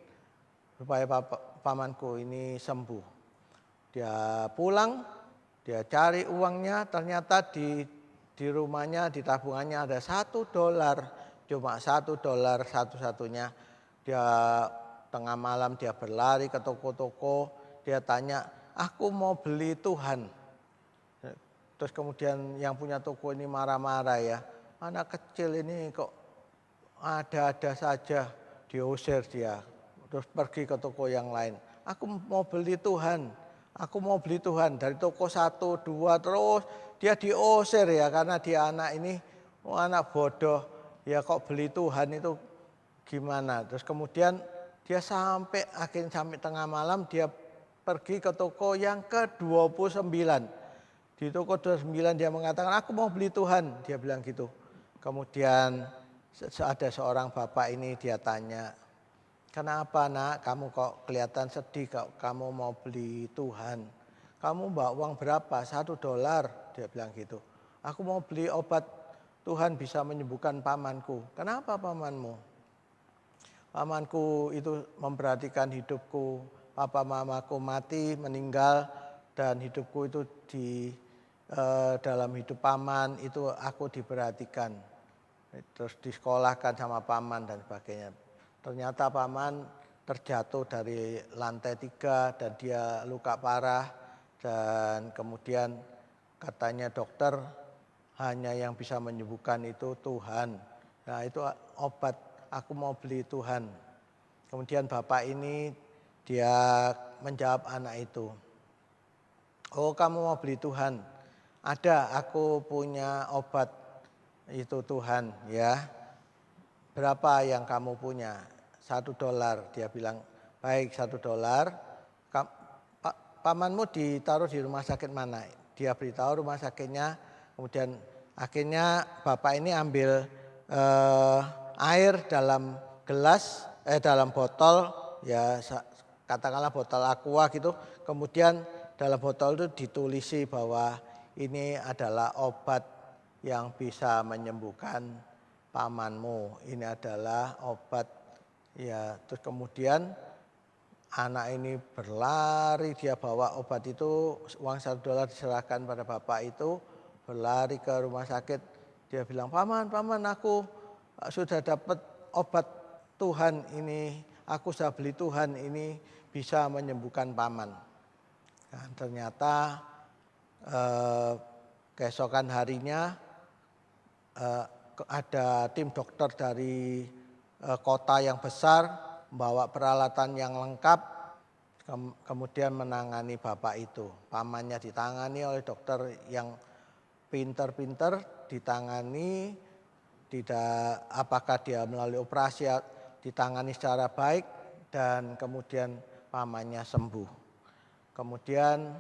supaya pamanku ini sembuh. Dia pulang, dia cari uangnya, ternyata di rumahnya, di tabungannya ada $1, cuma $1 satu-satunya. Dia tengah malam dia berlari ke toko-toko, dia tanya, aku mau beli Tuhan. Terus kemudian yang punya toko ini marah-marah ya, anak kecil ini kok ada-ada saja, diusir dia. Terus pergi ke toko yang lain, aku mau beli Tuhan. Aku mau beli Tuhan, dari toko 1, 2 terus dia diusir ya, karena dia anak ini anak bodoh ya, kok beli Tuhan itu gimana. Terus kemudian dia sampai tengah malam dia pergi ke toko yang ke-29. Di toko 29 dia mengatakan aku mau beli Tuhan, dia bilang gitu. Kemudian ada seorang bapak ini, dia tanya, kenapa nak, kamu kok kelihatan sedih, kamu mau beli Tuhan. Kamu bawa uang berapa? $1, dia bilang gitu. Aku mau beli obat, Tuhan bisa menyembuhkan pamanku. Kenapa pamanmu? Pamanku itu memperhatikan hidupku, papa mamaku mati, meninggal, dan hidupku itu dalam hidup paman itu aku diperhatikan. Terus disekolahkan sama paman dan sebagainya. Ternyata paman terjatuh dari lantai 3 dan dia luka parah, dan kemudian katanya dokter hanya yang bisa menyembuhkan itu Tuhan. Nah itu obat, aku mau beli Tuhan. Kemudian bapak ini dia menjawab anak itu, oh kamu mau beli Tuhan, ada, aku punya obat itu Tuhan ya. Berapa yang kamu punya? $1, dia bilang, baik $1. Pamanmu ditaruh di rumah sakit mana? Dia beritahu rumah sakitnya. Kemudian akhirnya bapak ini ambil air dalam gelas, dalam botol, ya katakanlah botol aqua gitu. Kemudian dalam botol itu ditulisi bahwa ini adalah obat yang bisa menyembuhkan pamanmu, ini adalah obat ya. Terus kemudian anak ini berlari, dia bawa obat itu, uang $1 diserahkan pada bapak itu, berlari ke rumah sakit. Dia bilang, paman aku sudah dapat obat Tuhan ini, aku sudah beli Tuhan, ini bisa menyembuhkan paman. Dan ternyata keesokan harinya ada tim dokter dari kota yang besar membawa peralatan yang lengkap, kemudian menangani bapak itu. Pamannya ditangani oleh dokter yang pinter-pinter, ditangani, tidak apakah dia melalui operasi ditangani secara baik, dan kemudian pamannya sembuh. Kemudian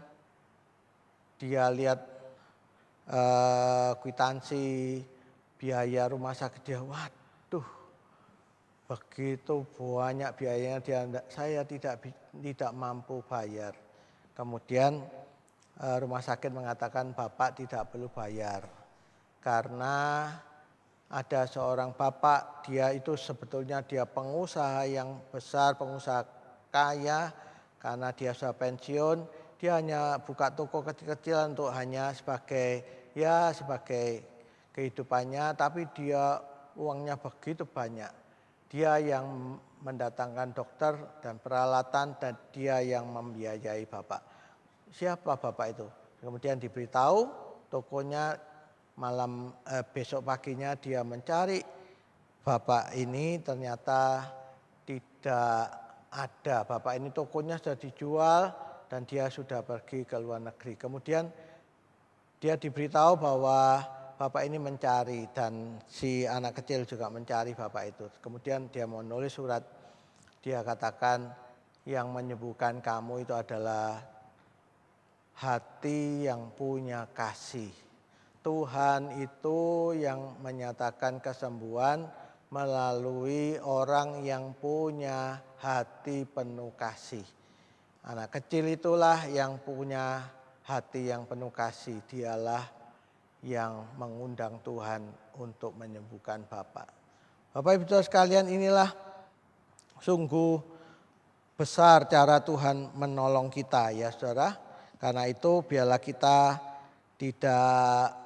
dia lihat kwitansi biaya rumah sakit dia, waduh, begitu banyak biayanya, saya tidak mampu bayar. Kemudian rumah sakit mengatakan bapak tidak perlu bayar karena ada seorang bapak, dia itu sebetulnya dia pengusaha yang besar, pengusaha kaya, karena dia sudah pensiun, dia hanya buka toko kecil-kecilan untuk hanya sebagai kehidupannya, tapi dia uangnya begitu banyak. Dia yang mendatangkan dokter dan peralatan, dan dia yang membiayai bapak. Siapa bapak itu? Kemudian diberitahu tokonya, besok paginya dia mencari bapak ini, ternyata tidak ada. Bapak ini tokonya sudah dijual dan dia sudah pergi ke luar negeri. Kemudian dia diberitahu bahwa bapak ini mencari, dan si anak kecil juga mencari bapak itu. Kemudian dia menulis surat, dia katakan yang menyembuhkan kamu itu adalah hati yang punya kasih. Tuhan itu yang menyatakan kesembuhan melalui orang yang punya hati penuh kasih. Anak kecil itulah yang punya hati yang penuh kasih. Dialah yang mengundang Tuhan untuk menyembuhkan Bapak. Bapak Ibu Saudara sekalian, inilah sungguh besar cara Tuhan menolong kita ya saudara. Karena itu biarlah kita tidak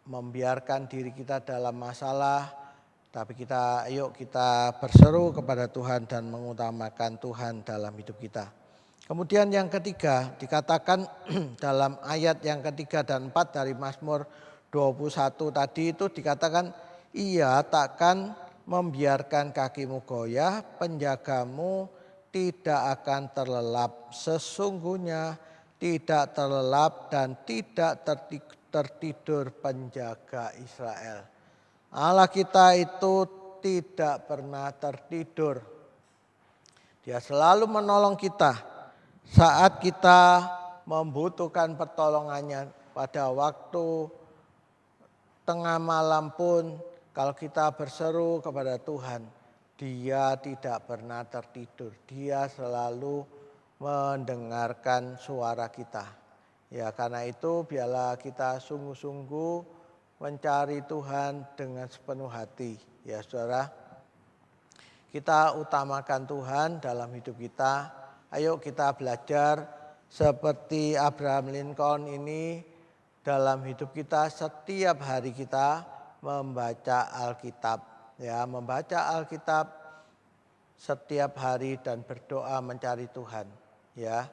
membiarkan diri kita dalam masalah, tapi ayo kita berseru kepada Tuhan dan mengutamakan Tuhan dalam hidup kita. Kemudian yang ketiga dikatakan dalam ayat yang ketiga dan 4 dari Mazmur 21 tadi itu dikatakan, ia takkan membiarkan kakimu goyah, penjagamu tidak akan terlelap, sesungguhnya tidak terlelap dan tidak tertidur penjaga Israel. Allah kita itu tidak pernah tertidur. Dia selalu menolong kita saat kita membutuhkan pertolongannya. Pada waktu tengah malam pun kalau kita berseru kepada Tuhan, Dia tidak pernah tertidur. Dia selalu mendengarkan suara kita. Ya, karena itu biarlah kita sungguh-sungguh mencari Tuhan dengan sepenuh hati. Ya saudara, kita utamakan Tuhan dalam hidup kita. Ayo kita belajar seperti Abraham Lincoln ini dalam hidup kita, setiap hari kita membaca Alkitab. Ya, membaca Alkitab setiap hari dan berdoa mencari Tuhan. Ya,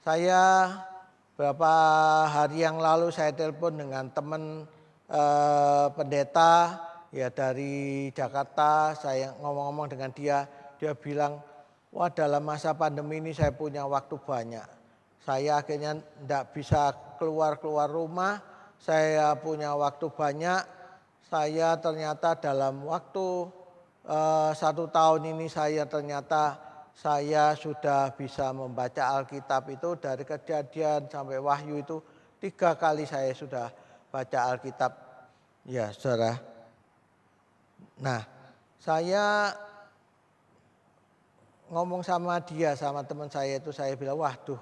saya beberapa hari yang lalu saya telepon dengan teman pendeta ya dari Jakarta. Saya ngomong-ngomong dengan dia bilang, wah dalam masa pandemi ini saya punya waktu banyak. Saya akhirnya tidak bisa keluar rumah, saya punya waktu banyak. Saya ternyata dalam waktu 1 tahun ini saya sudah bisa membaca Alkitab itu dari Kejadian sampai Wahyu itu 3 kali saya sudah baca Alkitab. Ya saudara. Nah, saya ngomong sama teman saya itu, saya bilang, waduh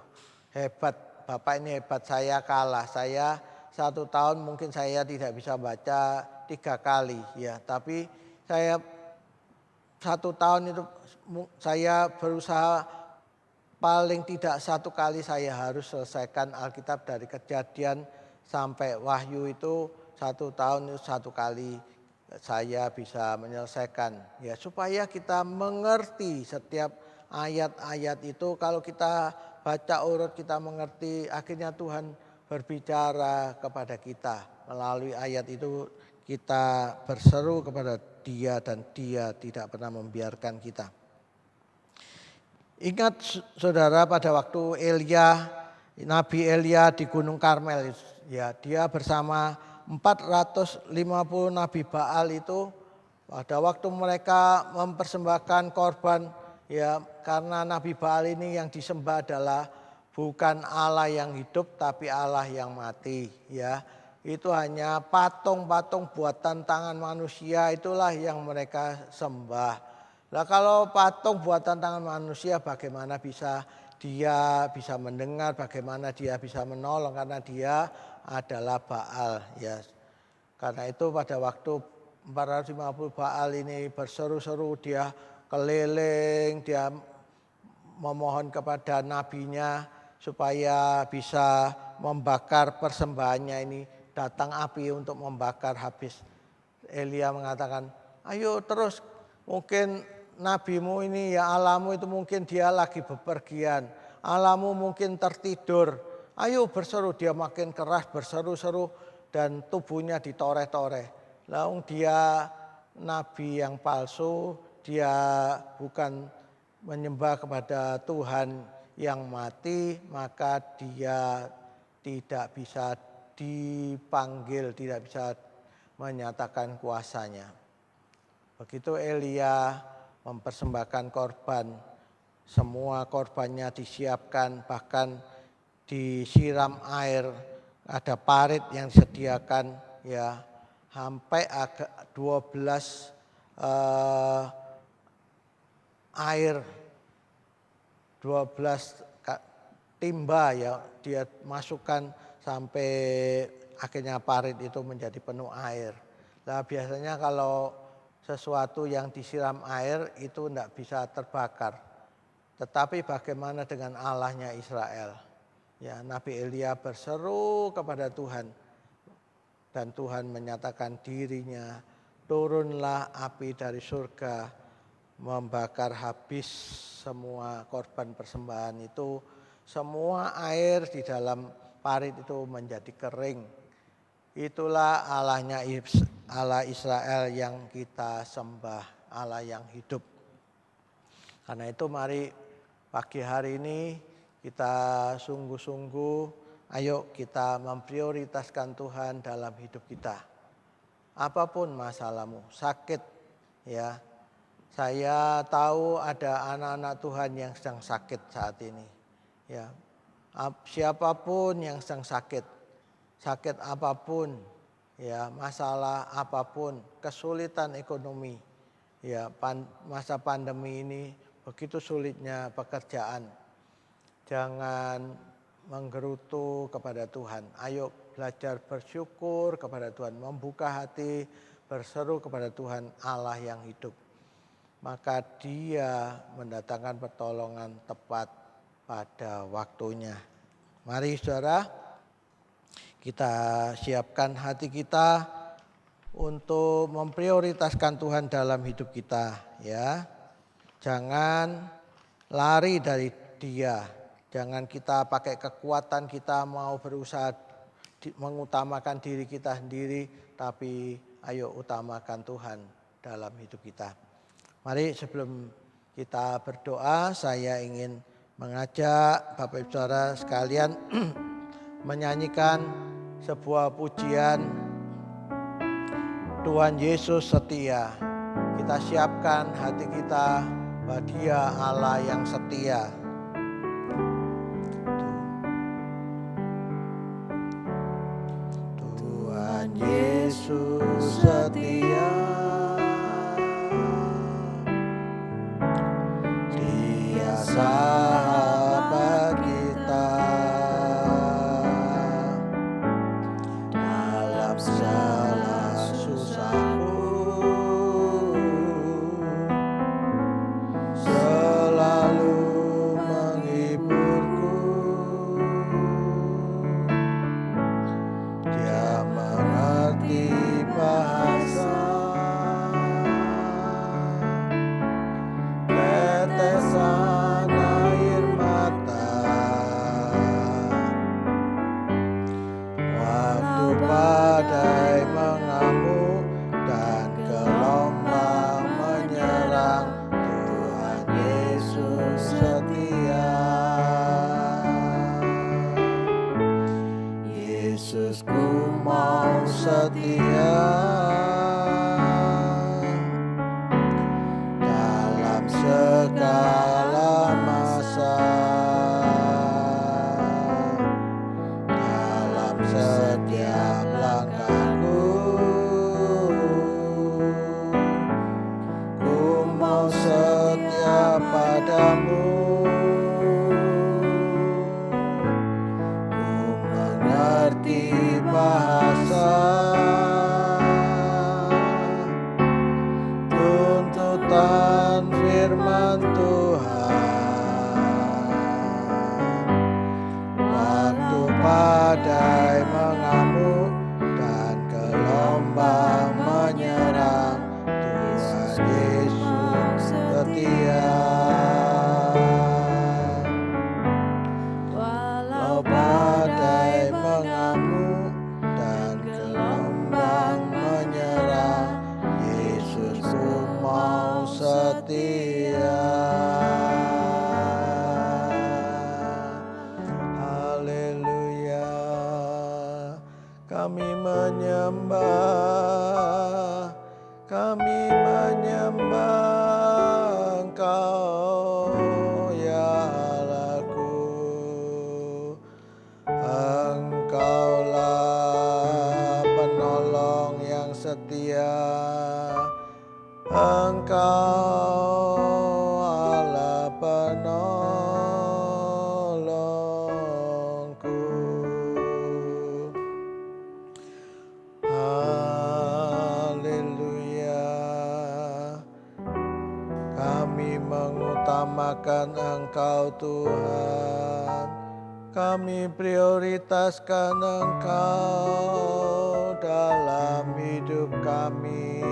hebat, Bapak ini hebat, saya kalah. Saya 1 tahun mungkin saya tidak bisa baca 3 kali ya, tapi saya 1 tahun itu saya berusaha paling tidak 1 kali saya harus selesaikan Alkitab dari Kejadian sampai Wahyu itu 1 tahun itu 1 kali saya bisa menyelesaikan. Ya, supaya kita mengerti setiap ayat-ayat itu, kalau kita baca urut kita mengerti, akhirnya Tuhan berbicara kepada kita melalui ayat itu, kita berseru kepada Dia dan Dia tidak pernah membiarkan kita. Ingat saudara, pada waktu Nabi Elia di Gunung Karmel, ya, dia bersama 450 Nabi Baal itu pada waktu mereka mempersembahkan korban, ya, karena Nabi Baal ini yang disembah adalah bukan Allah yang hidup tapi Allah yang mati, ya. Itu hanya patung-patung buatan tangan manusia, itulah yang mereka sembah. Nah, kalau patung buatan tangan manusia, bagaimana bisa dia bisa mendengar, bagaimana dia bisa menolong, karena dia adalah Baal, ya. Karena itu pada waktu 450 Baal ini berseru-seru, dia keliling, dia memohon kepada nabinya supaya bisa membakar persembahannya ini, datang api untuk membakar habis. Elia mengatakan, ayo terus, mungkin nabimu ini, ya, Allahmu itu mungkin dia lagi bepergian, Allahmu mungkin tertidur. Ayo berseru, dia makin keras berseru-seru dan tubuhnya ditoreh-toreh. Lalu dia nabi yang palsu, dia bukan menyembah kepada Tuhan yang mati, maka dia tidak bisa dipanggil, tidak bisa menyatakan kuasanya. Begitu Elia mempersembahkan korban, semua korbannya disiapkan, bahkan disiram air, ada parit yang disediakan, ya, sampai agak 12 air, 12 timba, ya, dia masukkan sampai akhirnya parit itu menjadi penuh air. Nah, biasanya kalau sesuatu yang disiram air itu tidak bisa terbakar. Tetapi bagaimana dengan Allahnya Israel? Ya, Nabi Elia berseru kepada Tuhan dan Tuhan menyatakan dirinya, turunlah api dari surga membakar habis semua korban persembahan itu, semua air di dalam parit itu menjadi kering. Itulah Allah Israel yang kita sembah, Allah yang hidup. Karena itu mari pagi hari ini kita sungguh-sungguh, ayo kita memprioritaskan Tuhan dalam hidup kita. Apapun masalahmu, sakit, ya. Saya tahu ada anak-anak Tuhan yang sedang sakit saat ini, ya. Siapapun yang sedang sakit apapun, ya, masalah apapun, kesulitan ekonomi, ya, masa pandemi ini begitu sulitnya pekerjaan. Jangan menggerutu kepada Tuhan. Ayo belajar bersyukur kepada Tuhan, membuka hati, berseru kepada Tuhan Allah yang hidup. Maka Dia mendatangkan pertolongan tepat pada waktunya. Mari saudara, kita siapkan hati kita untuk memprioritaskan Tuhan dalam hidup kita, ya. Jangan lari dari Dia. Jangan kita pakai kekuatan kita mau berusaha mengutamakan diri kita sendiri, tapi ayo utamakan Tuhan dalam hidup kita. Mari sebelum kita berdoa, saya ingin mengajak Bapak Ibu Saudara sekalian menyanyikan sebuah pujian, Tuhan Yesus setia. Kita siapkan hati kita bahwa Dia Allah yang setia. Tuhan Yesus setia, Dia sahabat kita. Dalam segala susahku selalu menghiburku. Dia mengerti bahasa tetesan air mata waktu badai ku mau setia dalam segala masa, dalam setiap langkahku, ku mau setia padamu. Ku mengerti bahasa tuntutan firman Tuhan, waktu badai mengamuk dan gelombang menyerang, Tuhan Yesus setia. Walau badai mengamuk dan gelombang menyerang, Yesus ku mau setia. Haleluya, kami menyembah Engkau ya Allahku. Engkaulah penolong yang setia, Engkau Allah penolongku. Haleluya, kami mengutamakan Engkau Tuhan, kami prioritaskan Engkau dalam hidup kami.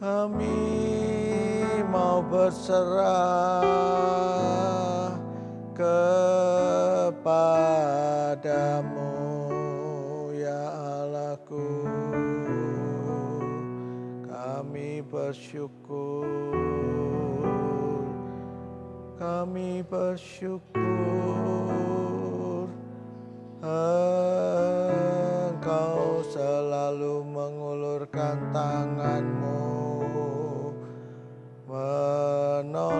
Kami mau berserah kepadamu ya Allahku. Kami bersyukur, Engkau selalu mengulurkan tangan-Mu, menolong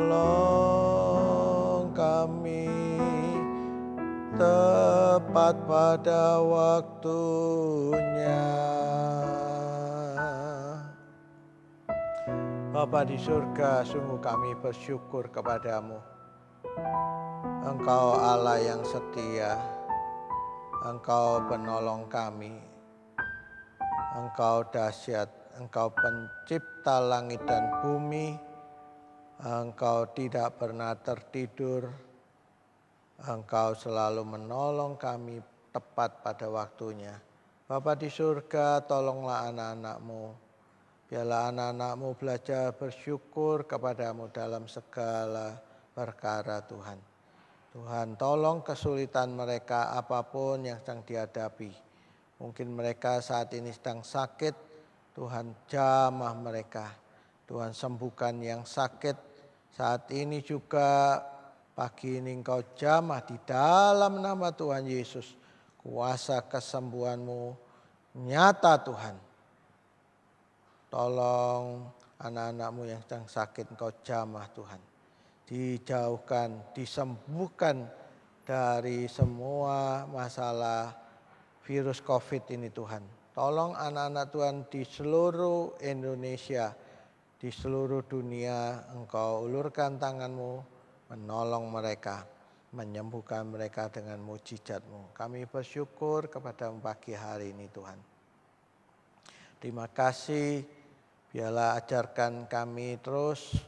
kami tepat pada waktunya. Bapa di surga, sungguh kami bersyukur kepadamu. Engkau Allah yang setia, Engkau penolong kami, Engkau dahsyat, Engkau pencipta langit dan bumi, Engkau tidak pernah tertidur, Engkau selalu menolong kami tepat pada waktunya. Bapa di surga, tolonglah anak-anak-Mu. Biarlah anak-anak-Mu belajar bersyukur kepadamu dalam segala perkara Tuhan. Tuhan, tolong kesulitan mereka apapun yang sedang dihadapi. Mungkin mereka saat ini sedang sakit, Tuhan jamah mereka. Tuhan sembuhkan yang sakit. Saat ini juga pagi ini Engkau jamah di dalam nama Tuhan Yesus. Kuasa kesembuhan-Mu nyata Tuhan. Tolong anak-anak-Mu yang sedang sakit Engkau jamah Tuhan. Dijauhkan, disembuhkan dari semua masalah virus COVID ini Tuhan. Tolong anak-anak Tuhan di seluruh Indonesia, di seluruh dunia, Engkau ulurkan tangan-Mu, menolong mereka, menyembuhkan mereka dengan mujizat-Mu. Kami bersyukur kepada-Mu pagi hari ini Tuhan. Terima kasih, biarlah ajarkan kami terus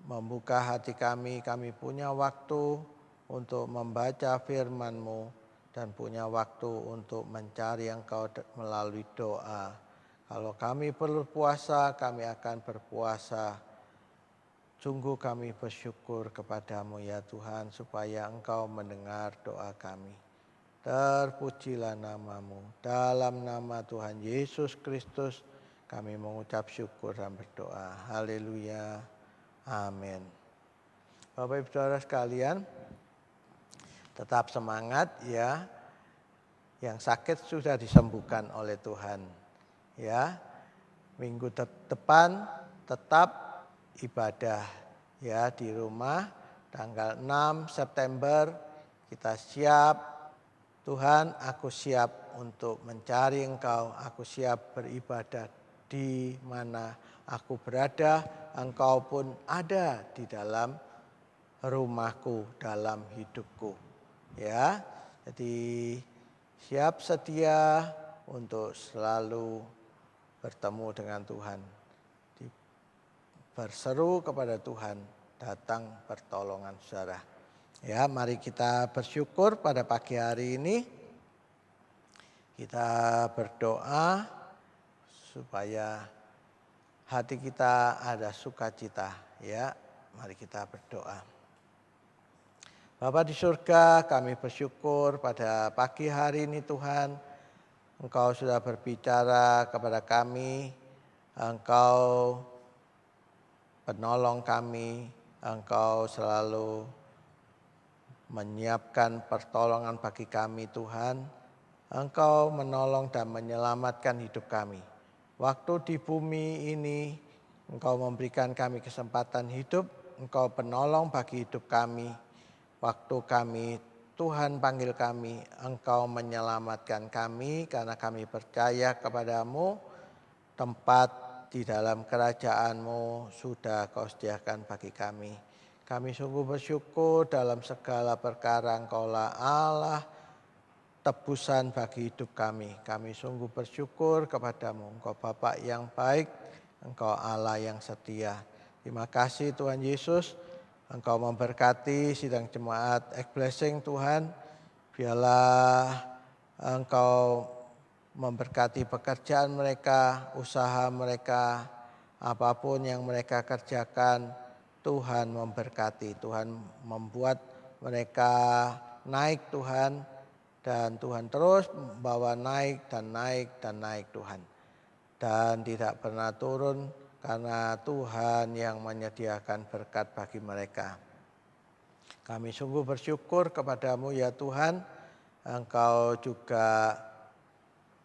membuka hati kami punya waktu untuk membaca firman-Mu dan punya waktu untuk mencari Engkau melalui doa. Kalau kami perlu puasa, kami akan berpuasa. Sungguh kami bersyukur kepadamu ya Tuhan, supaya Engkau mendengar doa kami. Terpujilah nama-Mu. Dalam nama Tuhan Yesus Kristus kami mengucap syukur dan berdoa. Haleluya. Amin. Bapak Ibu Saudara sekalian, tetap semangat ya. yang sakit sudah disembuhkan oleh Tuhan. Ya, minggu depan tetap ibadah ya di rumah tanggal 6 September kita siap. Tuhan, aku siap untuk mencari Engkau, aku siap beribadah di mana aku berada, Engkau pun ada di dalam rumahku, dalam hidupku. Ya, jadi siap sedia untuk selalu bertemu dengan Tuhan. Berseru kepada Tuhan, datang pertolongan saudara. Ya, mari kita bersyukur pada pagi hari ini. Kita berdoa supaya hati kita ada sukacita. Ya, mari kita berdoa. Bapa di surga, kami bersyukur pada pagi hari ini Tuhan, Engkau sudah berbicara kepada kami, Engkau penolong kami, Engkau selalu menyiapkan pertolongan bagi kami Tuhan, Engkau menolong dan menyelamatkan hidup kami. Waktu di bumi ini, Engkau memberikan kami kesempatan hidup, Engkau penolong bagi hidup kami. Waktu kami, Tuhan panggil kami, Engkau menyelamatkan kami karena kami percaya kepadamu. Tempat di dalam kerajaan-Mu sudah Kau sediakan bagi kami. Kami sungguh bersyukur dalam segala perkara Engkaulah Allah tebusan bagi hidup kami. Kami sungguh bersyukur kepadamu. Engkau Bapa yang baik, Engkau Allah yang setia. Terima kasih Tuhan Yesus. Engkau memberkati sidang jemaat Blessing Tuhan. Biarlah Engkau memberkati pekerjaan mereka, usaha mereka, apapun yang mereka kerjakan, Tuhan memberkati. Tuhan membuat mereka naik Tuhan, dan Tuhan terus membawa naik dan naik dan naik Tuhan. Dan tidak pernah turun karena Tuhan yang menyediakan berkat bagi mereka. Kami sungguh bersyukur kepadamu ya Tuhan, Engkau juga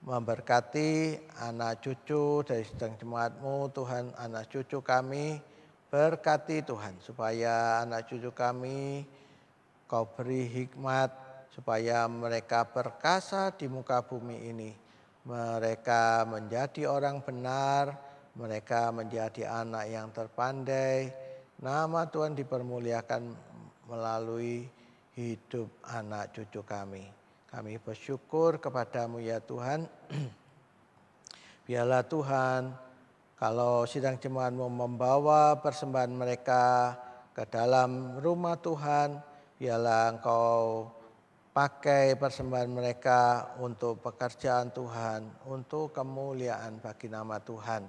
memberkati anak cucu dari sedang jemaat-Mu Tuhan, anak cucu kami berkati Tuhan, supaya anak cucu kami Kau beri hikmat, supaya mereka perkasa di muka bumi ini. Mereka menjadi orang benar, mereka menjadi anak yang terpandai. Nama Tuhan dipermuliakan melalui hidup anak cucu kami. Kami bersyukur kepadamu ya Tuhan. Biarlah Tuhan, kalau sidang jemaat-Mu membawa persembahan mereka ke dalam rumah Tuhan, biarlah Engkau pakai persembahan mereka untuk pekerjaan Tuhan, untuk kemuliaan bagi nama Tuhan.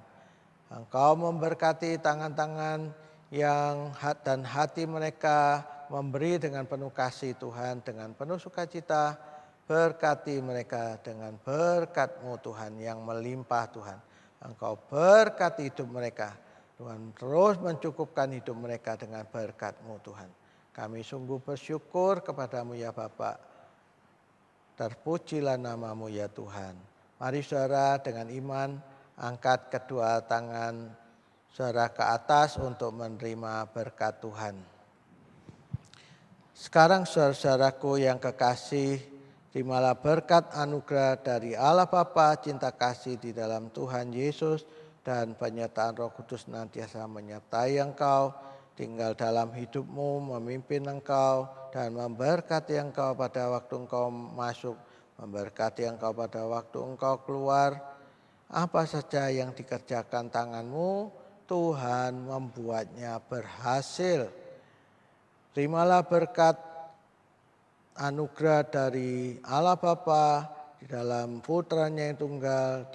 Engkau memberkati tangan-tangan yang dan hati mereka memberi dengan penuh kasih Tuhan, dengan penuh sukacita. Berkati mereka dengan berkat-Mu Tuhan yang melimpah Tuhan. Engkau berkati hidup mereka. Tuhan terus mencukupkan hidup mereka dengan berkat-Mu Tuhan. Kami sungguh bersyukur kepadamu ya Bapa. Terpujilah nama-Mu ya Tuhan. Mari saudara dengan iman angkat kedua tangan saudara ke atas untuk menerima berkat Tuhan. Sekarang saudara-saudaraku yang kekasih, terimalah berkat anugerah dari Allah Bapa, cinta kasih di dalam Tuhan Yesus, dan penyertaan Roh Kudus senantiasa menyertai engkau, tinggal dalam hidupmu, memimpin engkau, dan memberkati engkau pada waktu engkau masuk, memberkati engkau pada waktu engkau keluar. Apa saja yang dikerjakan tanganmu, Tuhan membuatnya berhasil. Terimalah berkat anugerah dari Allah Bapa di dalam Putranya yang tunggal,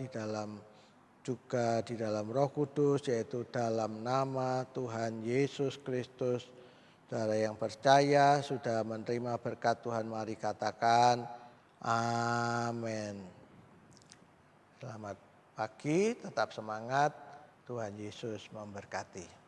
juga di dalam Roh Kudus, yaitu dalam nama Tuhan Yesus Kristus. Saudara yang percaya sudah menerima berkat Tuhan, mari katakan amin. Selamat pagi, tetap semangat, Tuhan Yesus memberkati.